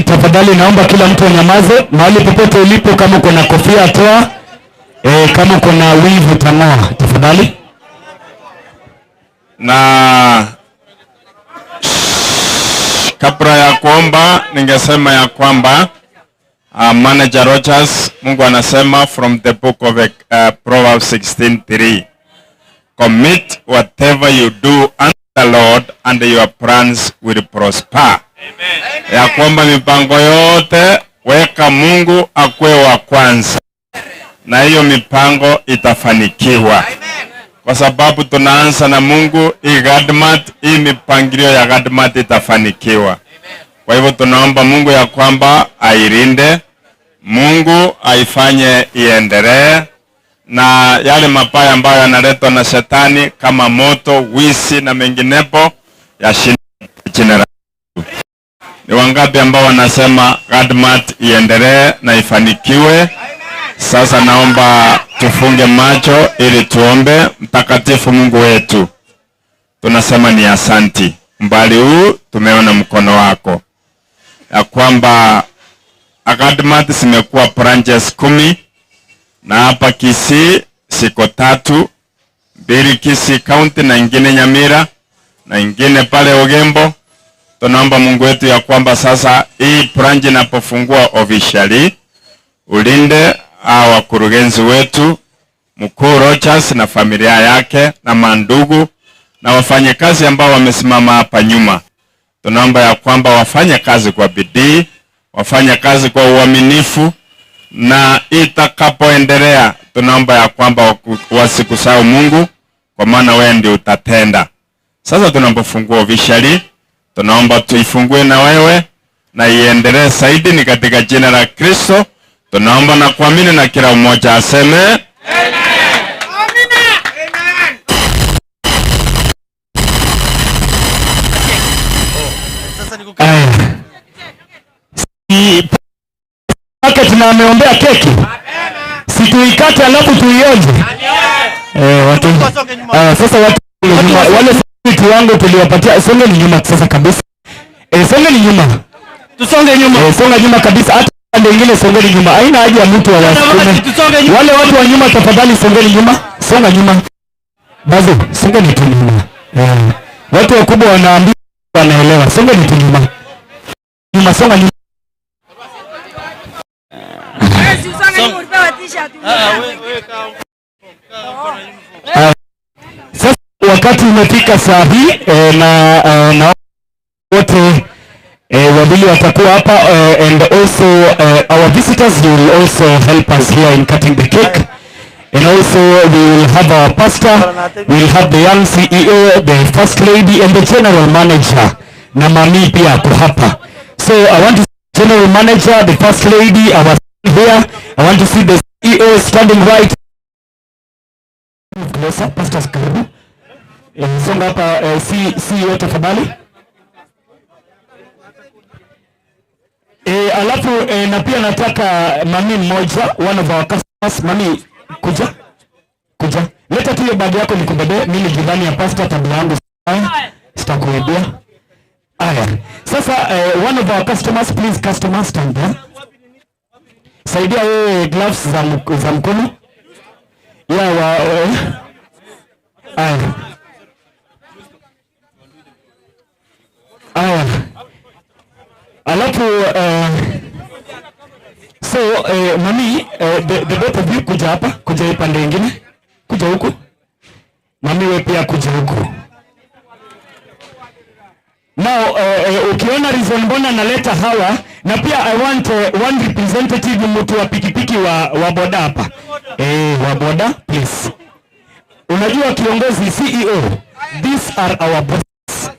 Tafadhali naomba kila mtu anyamaze mahali popote ulipo. Kama uko na kofia toa, kama uko na wivu tang'oa tafadhali. Na kabla ya kuomba ningesema ya kwamba Manager Rogers, Mungu anasema from the book of Proverbs 16:3, commit whatever you do unto the Lord and your plans will prosper. Amen. Ya kwamba mipango yote weka Mungu akwe wa kwanza, na hiyo mipango itafanikiwa. Amen. Kwa sababu tunaanza na Mungu, hii Gadmat, hii mipangilio ya Gadmat itafanikiwa. Amen. Kwa hivyo tunaomba Mungu ya kwamba ailinde, Mungu aifanye iendelee, na yale mabaya ambayo yanaletwa na shetani kama moto, wizi na menginepo yashinde jina la Yesu. Ni wangapi ambao wanasema Gadmat iendelee na ifanikiwe? Sasa naomba tufunge macho ili tuombe. Mtakatifu Mungu wetu, tunasema ni asanti. Mbali huu tumeona mkono wako, ya kwamba Gadmat zimekuwa branches 10, na hapa Kisii siko 3, 2 Kisii County na ingine Nyamira na ingine pale Ogembo. Tunaomba Mungu wetu ya kwamba sasa hii branch inapofungua officially, ulinde wakurugenzi wetu, Mkuu Rogers na familia yake na mandugu na wafanyakazi ambao wamesimama hapa nyuma. Tunaomba ya kwamba wafanye kazi kwa bidii, wafanye kazi kwa uaminifu, na itakapoendelea tunaomba ya kwamba wasikusahau Mungu, kwa maana wewe ndio utatenda. Sasa tunapofungua officially, tunaomba tuifungue na wewe na iendelee zaidi, ni katika jina la Kristo tunaomba na kuamini, na kila mmoja aseme amen. Tunameombea keki, si tuikate alafu tuionje. Watu sasa, watu wale vitu wangu tuliwapatia, songe ni nyuma sasa kabisa. Songe ni nyuma, tusonge nyuma, songa nyuma kabisa. Hata pande nyingine songe ni nyuma, haina haja ya mtu wa wasukume. Wale watu wa nyuma tafadhali songe ni nyuma, songa nyuma bazo, songe ni nyuma. Watu wakubwa wanaambia wanaelewa, songe ni nyuma, nyuma, songa nyuma. Sasa wakati umefika saa hii, na wote wawili watakuwa hapa, and also our visitors will also help us here in cutting the cake, and also we will have our pastor, we will have the young CEO, the first lady and the general manager, na mami pia ako hapa. So I want to see general manager, the first lady, our here. I want to see the CEO standing right. Closer, pastors karibu. Songa hapa, CEO tafadhali. Alafu na pia nataka mami mmoja, one of our customers. Mami, kuja. Leta tu hiyo bag yako nikubebe. Mimi jirani ya pastor, tabia yangu sitakuibia. Aya. Sasa one of our customers, please customer stand there. Saidia wewe gloves za mkono. Alafu mami, the both of you kuja hapa, kuja pande nyingine. Kuja huku. Mami wewe pia kuja huku. Now ukiona reason mbona naleta hawa, na pia I want one representative mtu wa pikipiki wa boda hapa. Wa boda please. Unajua kiongozi CEO, these are our bosses.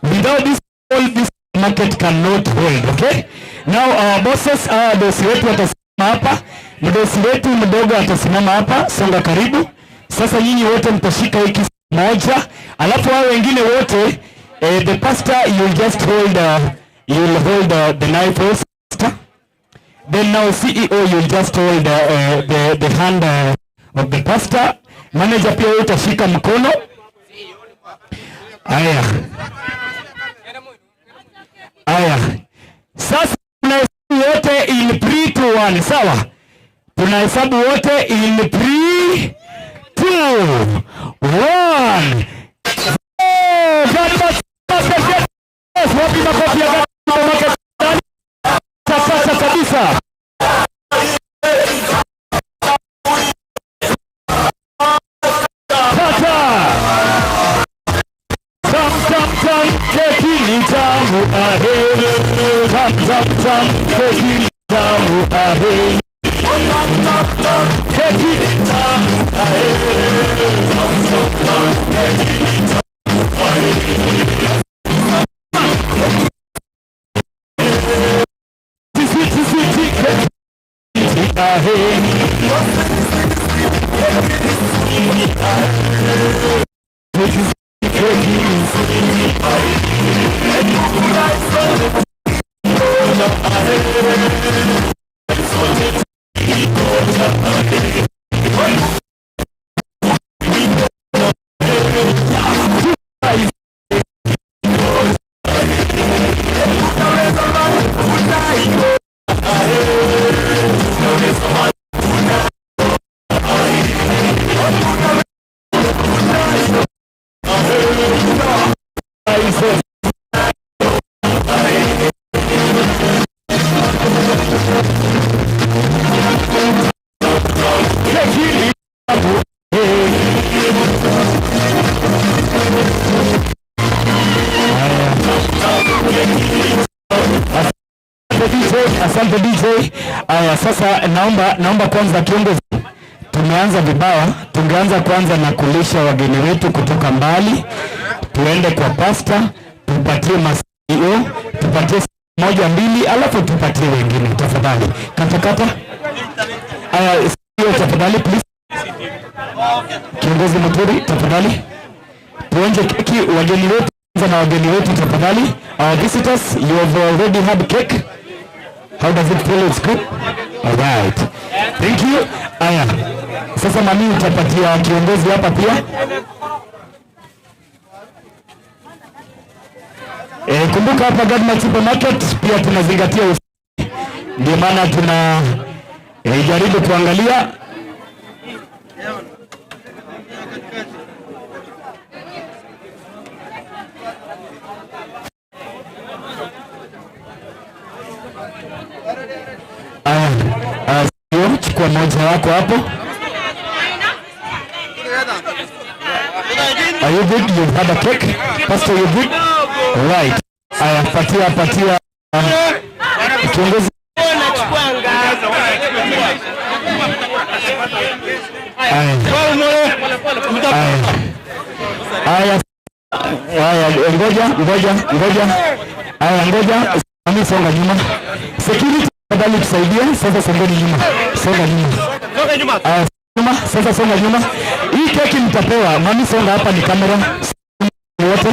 Without this, all this market cannot hold, okay? Now our bosses, dosi wetu watasimama hapa, mdosi wetu mdogo atasimama hapa, songa karibu. Sasa nyinyi wote mtashika hiki moja, alafu hao wengine wote the pastor you'll just hold you'll hold the knife also. Then now CEO you'll just hold the hand of the pastor. Manager pia utashika mkono. Aya. Sasa tunahesabu wote in 3 to 1, sawa? Tunahesabu wote in 3 2 1. Wapi makofi ya sasa kabisa. Asante DJ. Aya, sasa naomba kwanza kiongozi, tumeanza vibaya, tungeanza kwanza na kulisha wageni wetu kutoka mbali, tuende kwa pastor, tupatie CEO, tupatie moja mbili, alafu tupatie wengine tafadhali. Kata. Aya, CEO tafadhali please. Kiongozi Muturi tafadhali. Tuonje keki wageni wetu, na wageni wetu tafadhali. Our visitors, you have already had cake. How does it feel? It's good? All right. Thank you. Aya. Sasa mami utapatia kiongozi hapa pia. Kumbuka hapa Gadmat Supermarket pia tunazingatia usafi. Ndio maana tuna jaribu kuangalia chukua moja wako hapo. Are you good? You've had a cake? Pastor, you good? Right. Aya, patia kiongozi. Ngoja. Mami songa nyuma. Security tafadhali tusaidie. Sasa songeni nyuma. Songa nyuma. Sasa songa nyuma. Hii keki mtapewa. Mami songa hapa, ni kamera. Wote.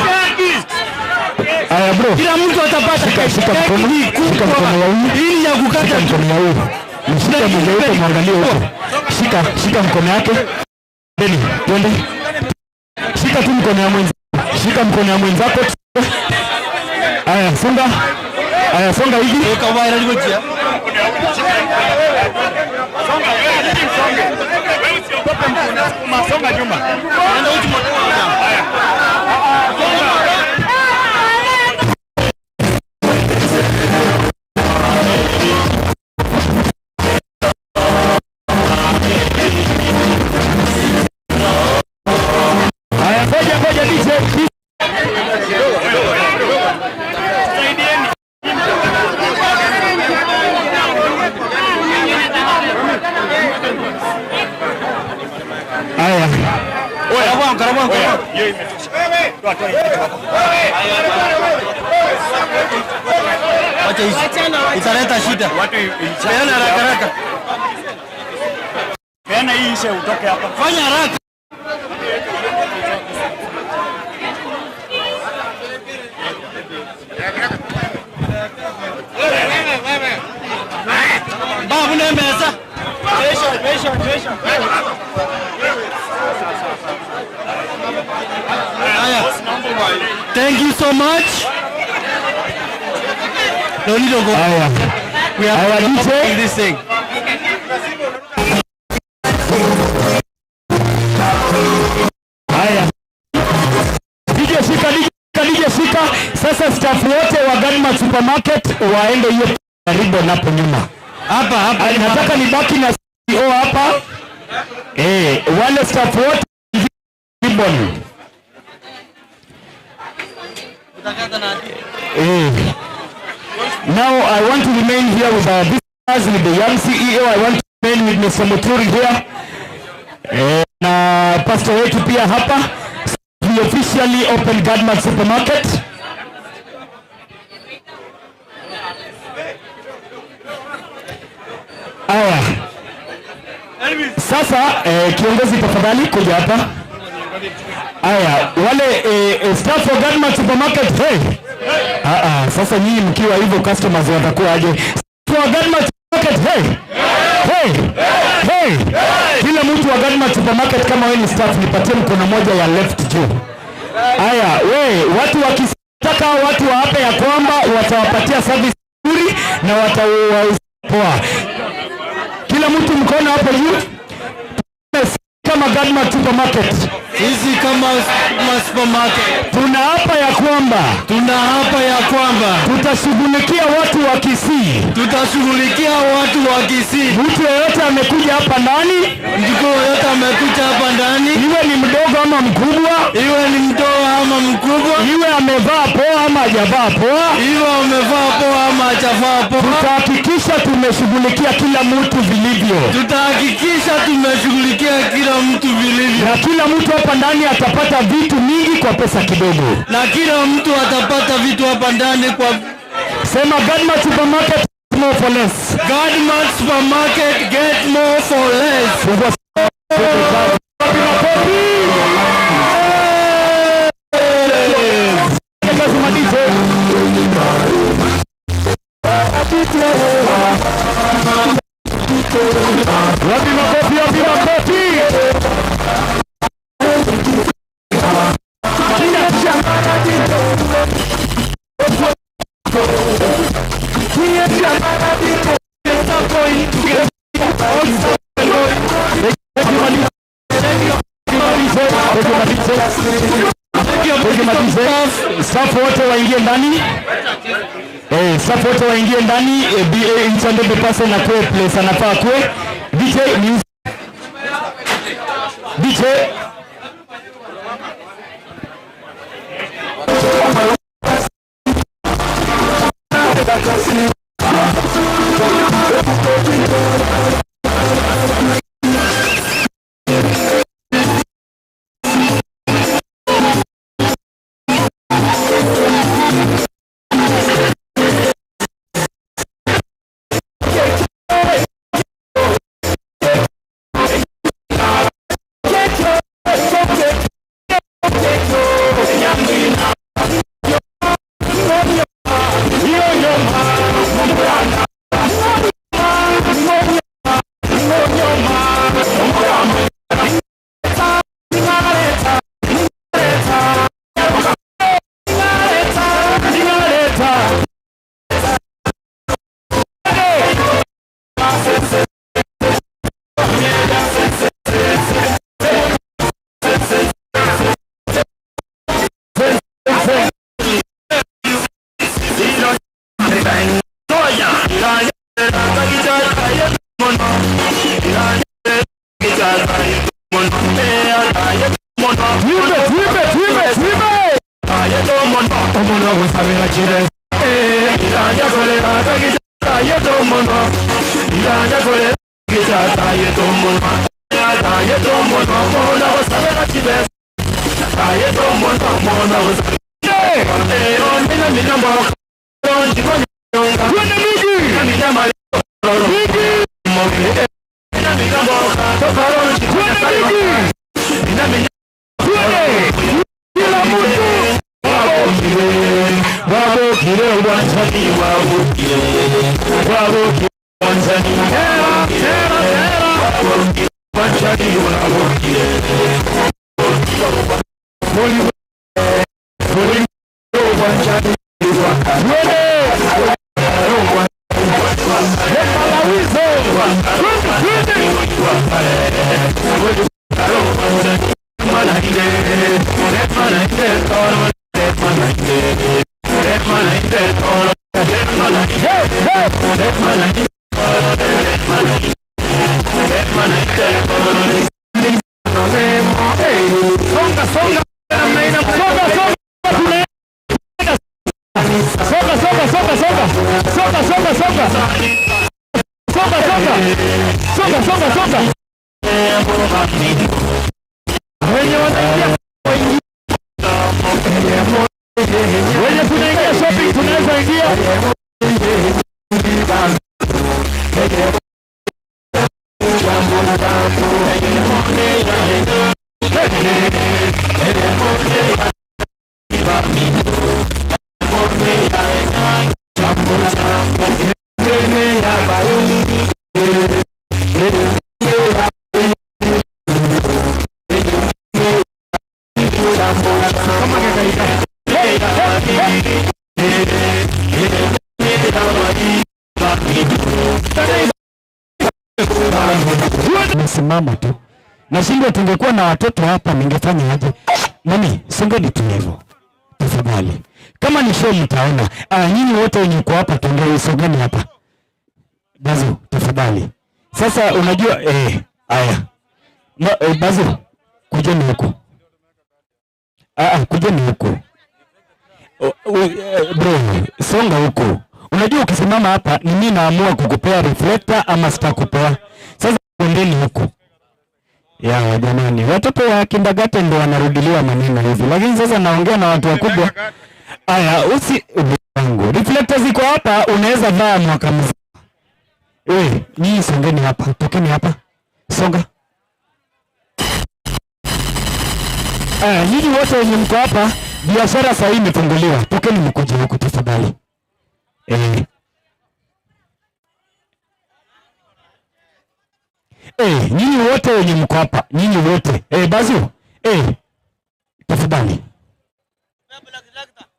Aya bro. Kila mtu atapata. Shika mkono ya huyu. Hii ya kukata mkono ya huyu. Mshika mmoja wako, muangalie huko. Shika mkono yake. Twende. Shika tu mkono ya mwenzako. Shika mkono ya mwenzako. Aya songa hivi. Songa nyuma. Ngoja DJ. Hiyo imetosha. Toa Wacha hizi. Italeta shida. watu Peana haraka. peana hii ishe utoke hapa. Fanya haraka. Babu ne meza. Thank you so much. No need to go. We are doing this thing. Haya. DJ shika. Sasa staff wote wa Gadmat Supermarket waende hiyo karibu napo nyuma. Hapa. Nataka nibaki na CEO hapa. Wale staff wote ribbon. Now I want to remain here with our visitors, with the young CEO. I want to remain with Mr. Muturi here. Na pastor wetu pia hapa. We officially open Gadmat Supermarket. Aya. Sasa kiongozi tafadhali kuja hapa. Aya, wale staff wa Gadmat Supermarket, sasa nyinyi mkiwa hivyo customers watakuwa aje? Staff wa Gadmat Supermarket, kila mtu wa Gadmat Supermarket kama wewe ni staff nipatie mkono moja ya left juu. Aya, watu wakitaka watu waape ya kwamba watawapatia service nzuri na watawapoa. Kila mtu mkono hapo juu. Kama Gadmat Supermarket. Sisi kama supermarket tunaapa ya kwamba tutashughulikia watu wa Kisii. Mtu yeyote amekuja hapa ndani, iwe ni mdogo ama mkubwa, iwe amevaa poa ama hajavaa poa, tutahakikisha tumeshughulikia kila mtu vilivyo. Na kila mtu hapa ndani atapata vitu mingi kwa pesa kidogo. Sema Gadmat Supermarket, more for less. Gadmat Supermarket, get more for less. Staff wote waingie ndani. Staff wote waingie ndani. Each and every person akue place anafaa kue. DJ music. DJ. Simama tu. Nashindwa tungekuwa na watoto hapa ningefanya aje? Mami, songeni tu hivyo. Tafadhali. Kama ni show mtaona. Nyinyi wote wenye kwa hapa songeni hapa. Bazu, tafadhali. Sasa unajua haya. Bazu, kujeni huko. Kujeni huko. Bro, songa huko. Unajua ukisimama hapa ni mimi naamua kukupea reflector ama sitakupea. Sasa kwendeni huko. Ya jamani, watoto wa kindergarten ndio wanarudiliwa maneno hivi. Lakini sasa naongea na watu wakubwa. Aya, wangu. Reflector ziko hapa, unaweza vaa mwaka mzima. Nyinyi songeni hapa, tokeni hapa. Songa. Nyinyi wote wenye mko hapa, biashara sasa hii imefunguliwa. Tokeni mkuje huko tafadhali. Nyinyi wote wenye mko hapa, nyinyi wote. Bazu. Tafadhali.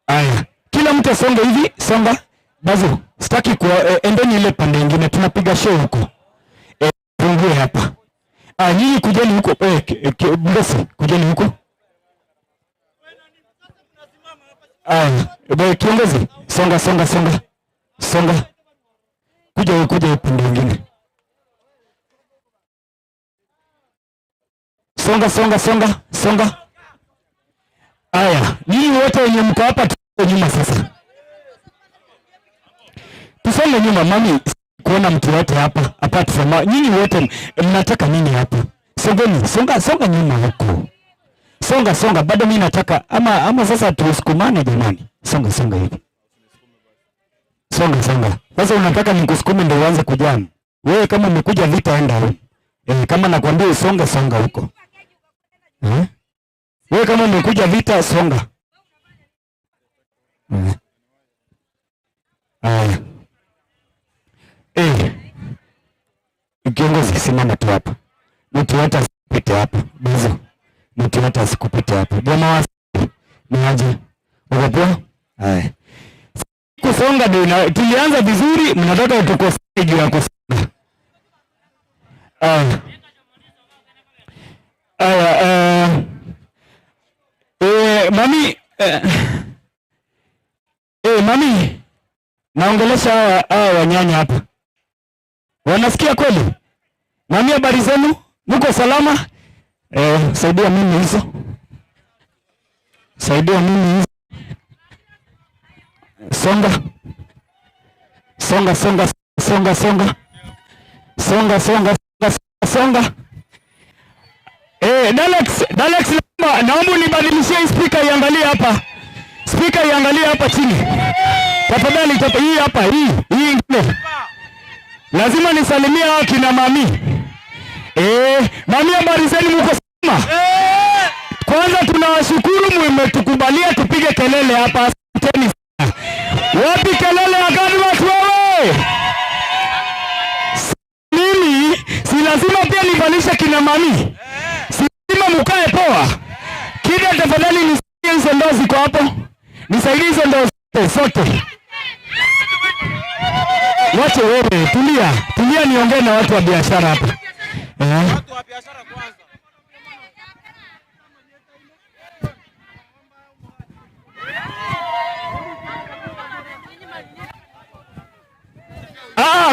Aya, kila mtu songa hivi, songa. Bazu, sitaki endeni ile pande nyingine, tunapiga show huko. Fungue hapa. Nyinyi kujeni huko. Mbesi, kujeni huko. Kiongozi, songa. Songa. Kuja pande nyingine. Songa. Aya, nyinyi wote wenye mko hapa nyuma sasa. Tusonge nyuma, mami, kuona mtu wote hapa apart from nyinyi wote mnataka nini hapa? Songeni, songa nyuma huko. Songa, bado mimi nataka ama sasa tusukumane jamani. Songa hivi. Songa. Sasa unataka nikusukume ndio uanze kujam. Wewe kama umekuja vita enda huko. Kama nakwambia usonge, songa huko. Wewe kama umekuja vita songa. Kiongozi, simama tu hapa. Mtu hata asikupite hapa. Bazo. Mtu hata asikupite hapa. Jamaa ni aje? Unapoa? Haya. Kusonga ndio tulianza vizuri, mnataka utukose juu ya kusonga. Mami, naongelesha hawa wanyanya hapa. Wanasikia kweli? Mami, habari zenu? Mko salama? Saidia mimi hizo. Songa. Dalex, naomba unibadilishie speaker iangalie hapa. Speaker iangalie hapa chini. Tafadhali hii hapa hii ingine. Lazima nisalimie hao kina mami. Mami, habari zenu, mko salama? Kwanza tunawashukuru mmetukubalia tupige kelele hapa. Asanteni sana. Wapi kelele ya Godmas wewe? Mimi si lazima pia nivalishe kina mami. Si lazima mkae poa. Kida, tafadhali nisaidie hizo ndoo ziko hapo. Nisaidie hizo ndoo sote. Wache wewe, tulia niongee na watu wa biashara hapa. Watu wa biashara kwanza.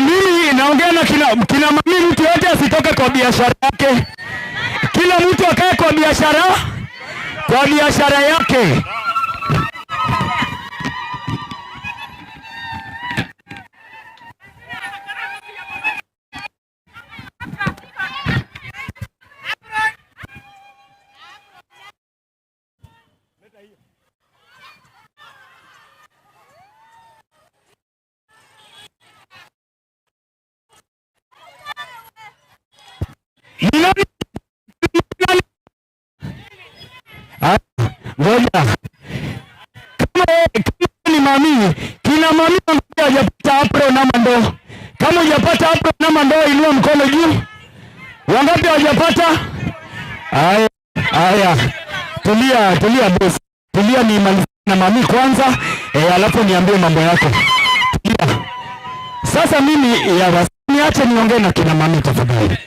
Mimi naongea na kina mami, mtu yote asitoke kwa biashara yake. Kila mtu akae kwa biashara yake. Ngoja. Kama ni mami, kina mami hajapata apron na mandoo. Kama hujapata apron na mandoo, inua mkono juu. Wangapi hawajapata? Haya. Tulia boss. Tulia ni maliza na mami kwanza, alafu niambie mambo yako. Tulia. Sasa mimi niache niongee na kina mami tafadhali.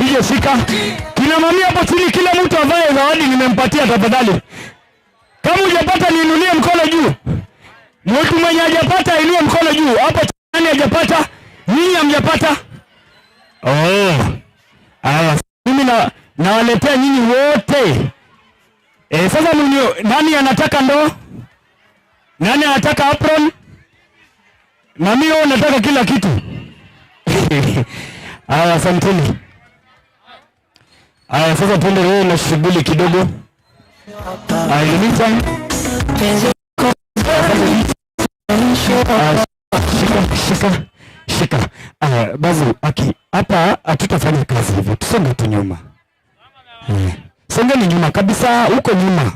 Hiyo shika. Kina mami hapo chini, kila mtu avae zawadi nimempatia tafadhali. Kama hujapata niinulie mkono juu. Mtu mwenye hajapata inua mkono juu. Hapo nani hajapata? Ninyi hamjapata? Mimi nawaletea nyinyi wote. Sasa nani anataka ndoo? Nani anataka apron? Mami wewe unataka kila kitu. Asanteni. Sasa tuende wewe na shughuli kidogo. Shika. Basi hapa hatutafanya kazi hivyo. Tusonge tu nyuma. Songeni nyuma kabisa, huko nyuma.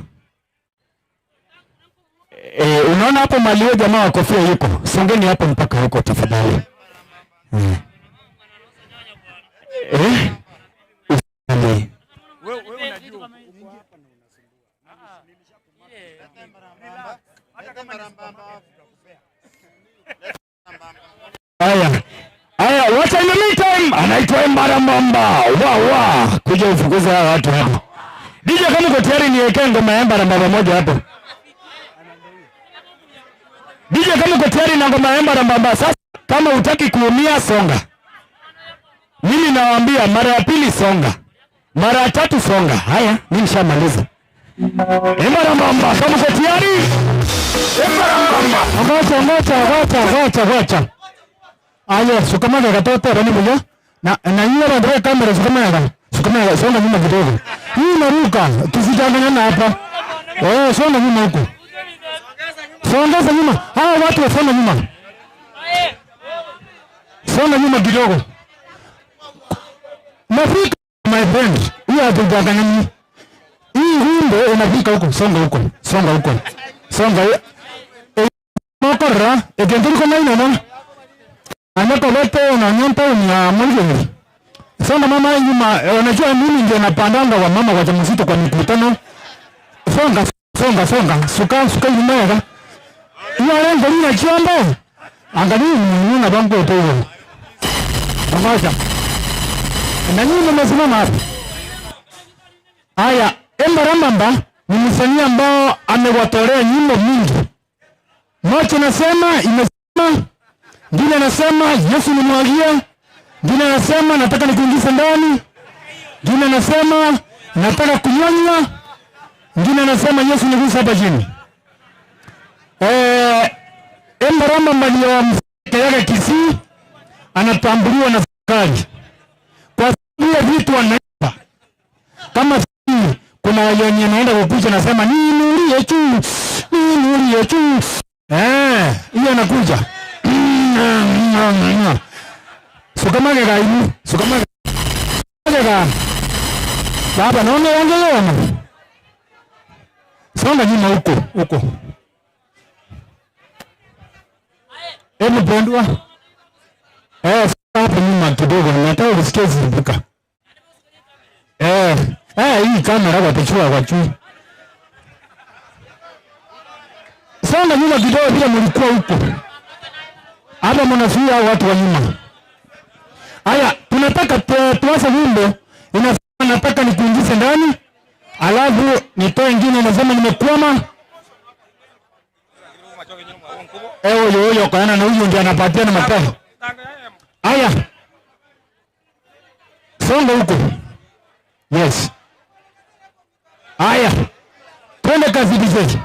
Unaona hapo mali wewe jamaa wa kofia yuko. Songeni hapo mpaka huko tafadhali. Wewe unajua Haya, what in the meantime, anaitwa Embarambamba. Kuja ufukuza hawa watu hapa. DJ, kama uko tayari niwekee ngoma ya Embarambamba moja hapo. DJ, kama uko tayari na ngoma ya Embarambamba. Sasa kama hutaki kuumia, songa. Mimi nawaambia mara ya pili songa. Mara ya tatu songa. Haya, mimi nishamaliza. Embarambamba, kama uko tayari? Embarambamba. Ngoja. Aya, sukamana katoto rani moja. Na yule ndio kamera sukamana songa nyuma kidogo. Hii naruka, tusijanganyana hapa. Songa nyuma huko. Songa nyuma. Hawa watu wasonga nyuma. Songa nyuma kidogo. Nafika my friend. Hii hatujanganyana. Hii wimbo unafika huko, songa huko. Songa. Mokora, ekenturi kwa nini mama? Anako lote na nyonto ni mwingine. Songa mama nyuma, unajua mimi ndio napandanga wa mama kwa mzito kwa mikutano. Songa. Songa. Suka nyuma. Hiyo lengo lina chombo. Angalia mimi bango hapo. Pamoja. Na nini mmesimama hapa? Haya, Embarambamba ni msanii ambao amewatolea nyimbo mingi. Moja nasema imesema, ngine nasema Yesu nimwagia, ngine nasema nataka nikuingize ndani, ngine nasema nataka kunyonya, ngine nasema Yesu nigusa hapa chini. Embarambamba ndio msanii Kisii anatambuliwa na serikali. Kwa sababu ya vitu anaipa. Kama kuna wenye naenda kukuja nasema ninulie tu. Hiyo anakuja. Sukamage gaimu. Baba naona ongea. Songa nyuma huko. Hebu pendwa. Hapo nyuma kidogo nataka kusikia zilipuka. Hii kamera watachukua kwa juu. Songa nyuma kidogo bila mlikuwa huko. Hapa mnazuia watu wa nyuma. Haya, tunataka tuanze wimbo. Inasema nataka nikuingize ndani. Alafu nitoe ingine inasema nimekwama. Huyo kana na huyo ndiye anapatia na matano. Haya. Songa huko. Yes. Haya. Twende kazi vizuri.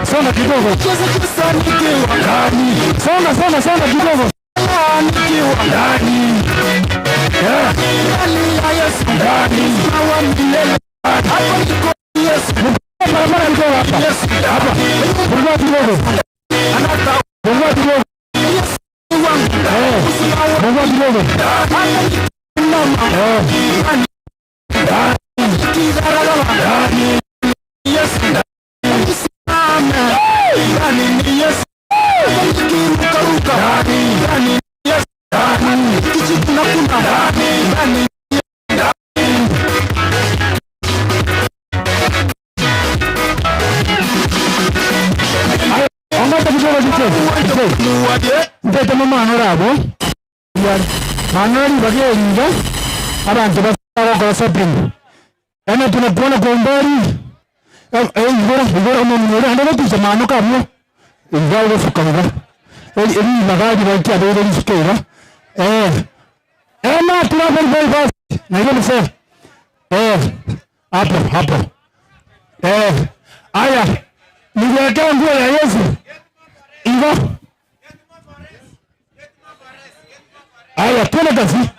Songa kidogo. Songa kidogo. Manori bagenda abantu basaba shopping. Ana tunakuona kwa umbali. Ngora mwana ndio tuza manuka mno. Ingawa sukanga. Eli magari wakia ndio nisikia. Na tunapeleka basi. Na hiyo mse. Hapo. Aya. Niwekea nguo ya Yesu. Hivyo. Aya, twende kazi.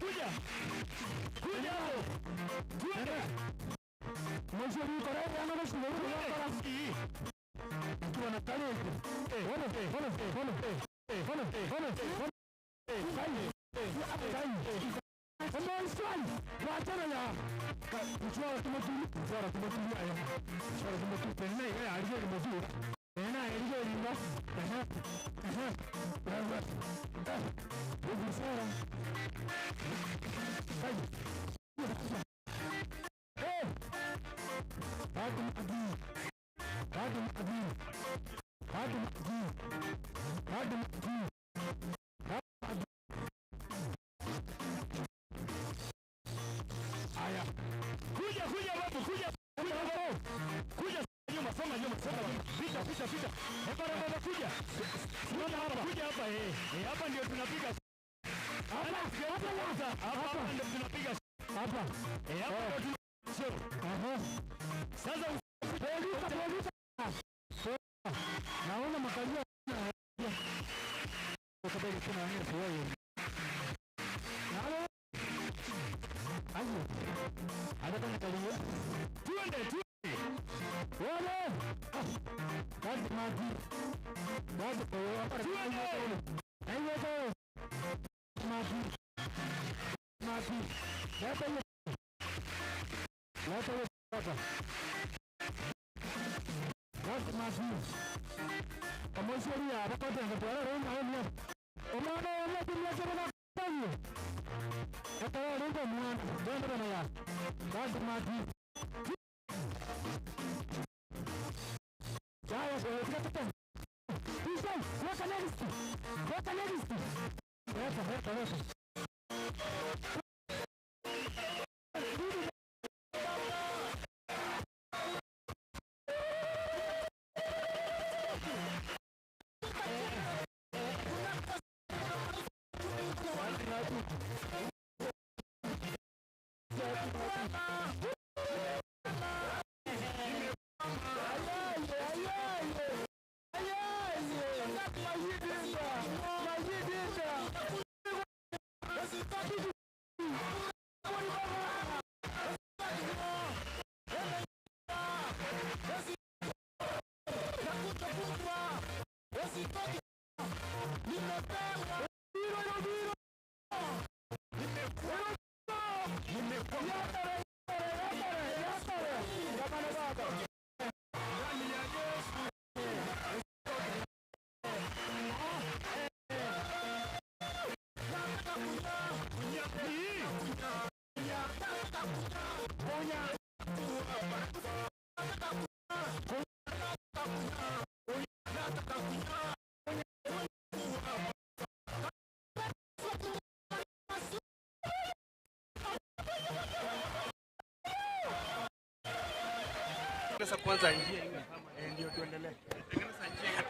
Kuja. Hapa ndio tunapiga. Hapa ndio tunapiga. Hapa. Hapa ndio sasa naona makalio kwa sababu kuna nini kwa hiyo. Ayo. Ada kama kalio. Tuende. Wale. Kazi maji. Kazi kwa hapa. Ayo go. Maji. Hapa hiyo. Hapa hiyo. Kazi maji. Kama sheria hapa ndio tunataka kuona. Unaona dunia sana sana. Hata ndio mwana. Ndio na ya. Kazi maji. Jaya sio kitu. Hizo, weka next. Hapa.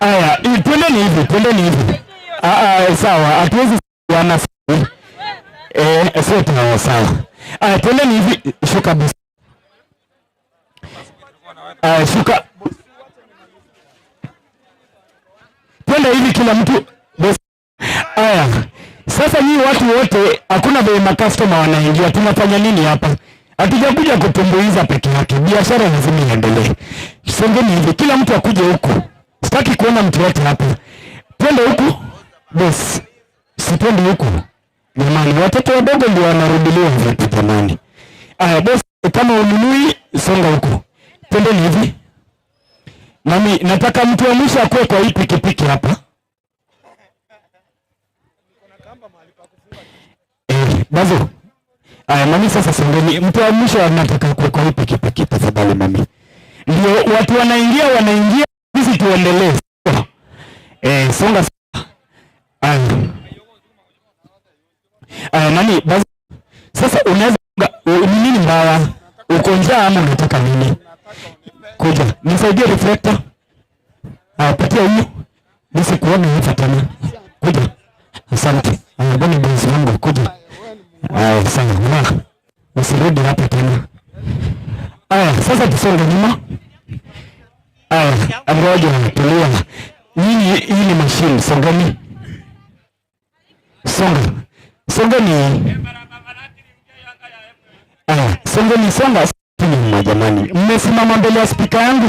Aya, twendeni hivi. Sawa, hatuwezi kuana sio sawa. Aya, twendeni hivi, shuka basi. Shuka. Twende hivi kila mtu basi. Aya. Sasa nyinyi watu wote hakuna vile customer wanaingia. Tunafanya nini hapa? Hatujakuja kutumbuiza peke yake. Biashara lazima iendelee. Songeni hivi, kila mtu akuje huku. Sitaki kuona mtu yote hapa. Twende huku. Basi. Sitwende huku. Jamani, watoto wadogo ndio wanarudiliwa vipi jamani? Aya, basi kama ununui songa huku. Twendeni hivi. Mami, nataka mtu wa mwisho akue kwa hii pikipiki hapa. Bazo. Aya, mami sasa songeni. Mtu wa mwisho anataka akue kwa hii pikipiki tafadhali mami. Ndio watu wanaingia, sisi tuendelee. Songa. Nani bazo. Sasa unaweza nini mbaya? Uko njaa ama unataka nini? Kuja, nisaidie reflector. Patia huyu. Nisikuone hapa tena. Kuja. Asante. Bwana bosi wangu kuja. Sawa. Usirudi hapa tena. Sasa tusonge nyuma. Ngoja tulia. Nini hii ni machine, songeni. Songeni. Songeni songa. Jamani, mmesimama mbele ya speaker yangu.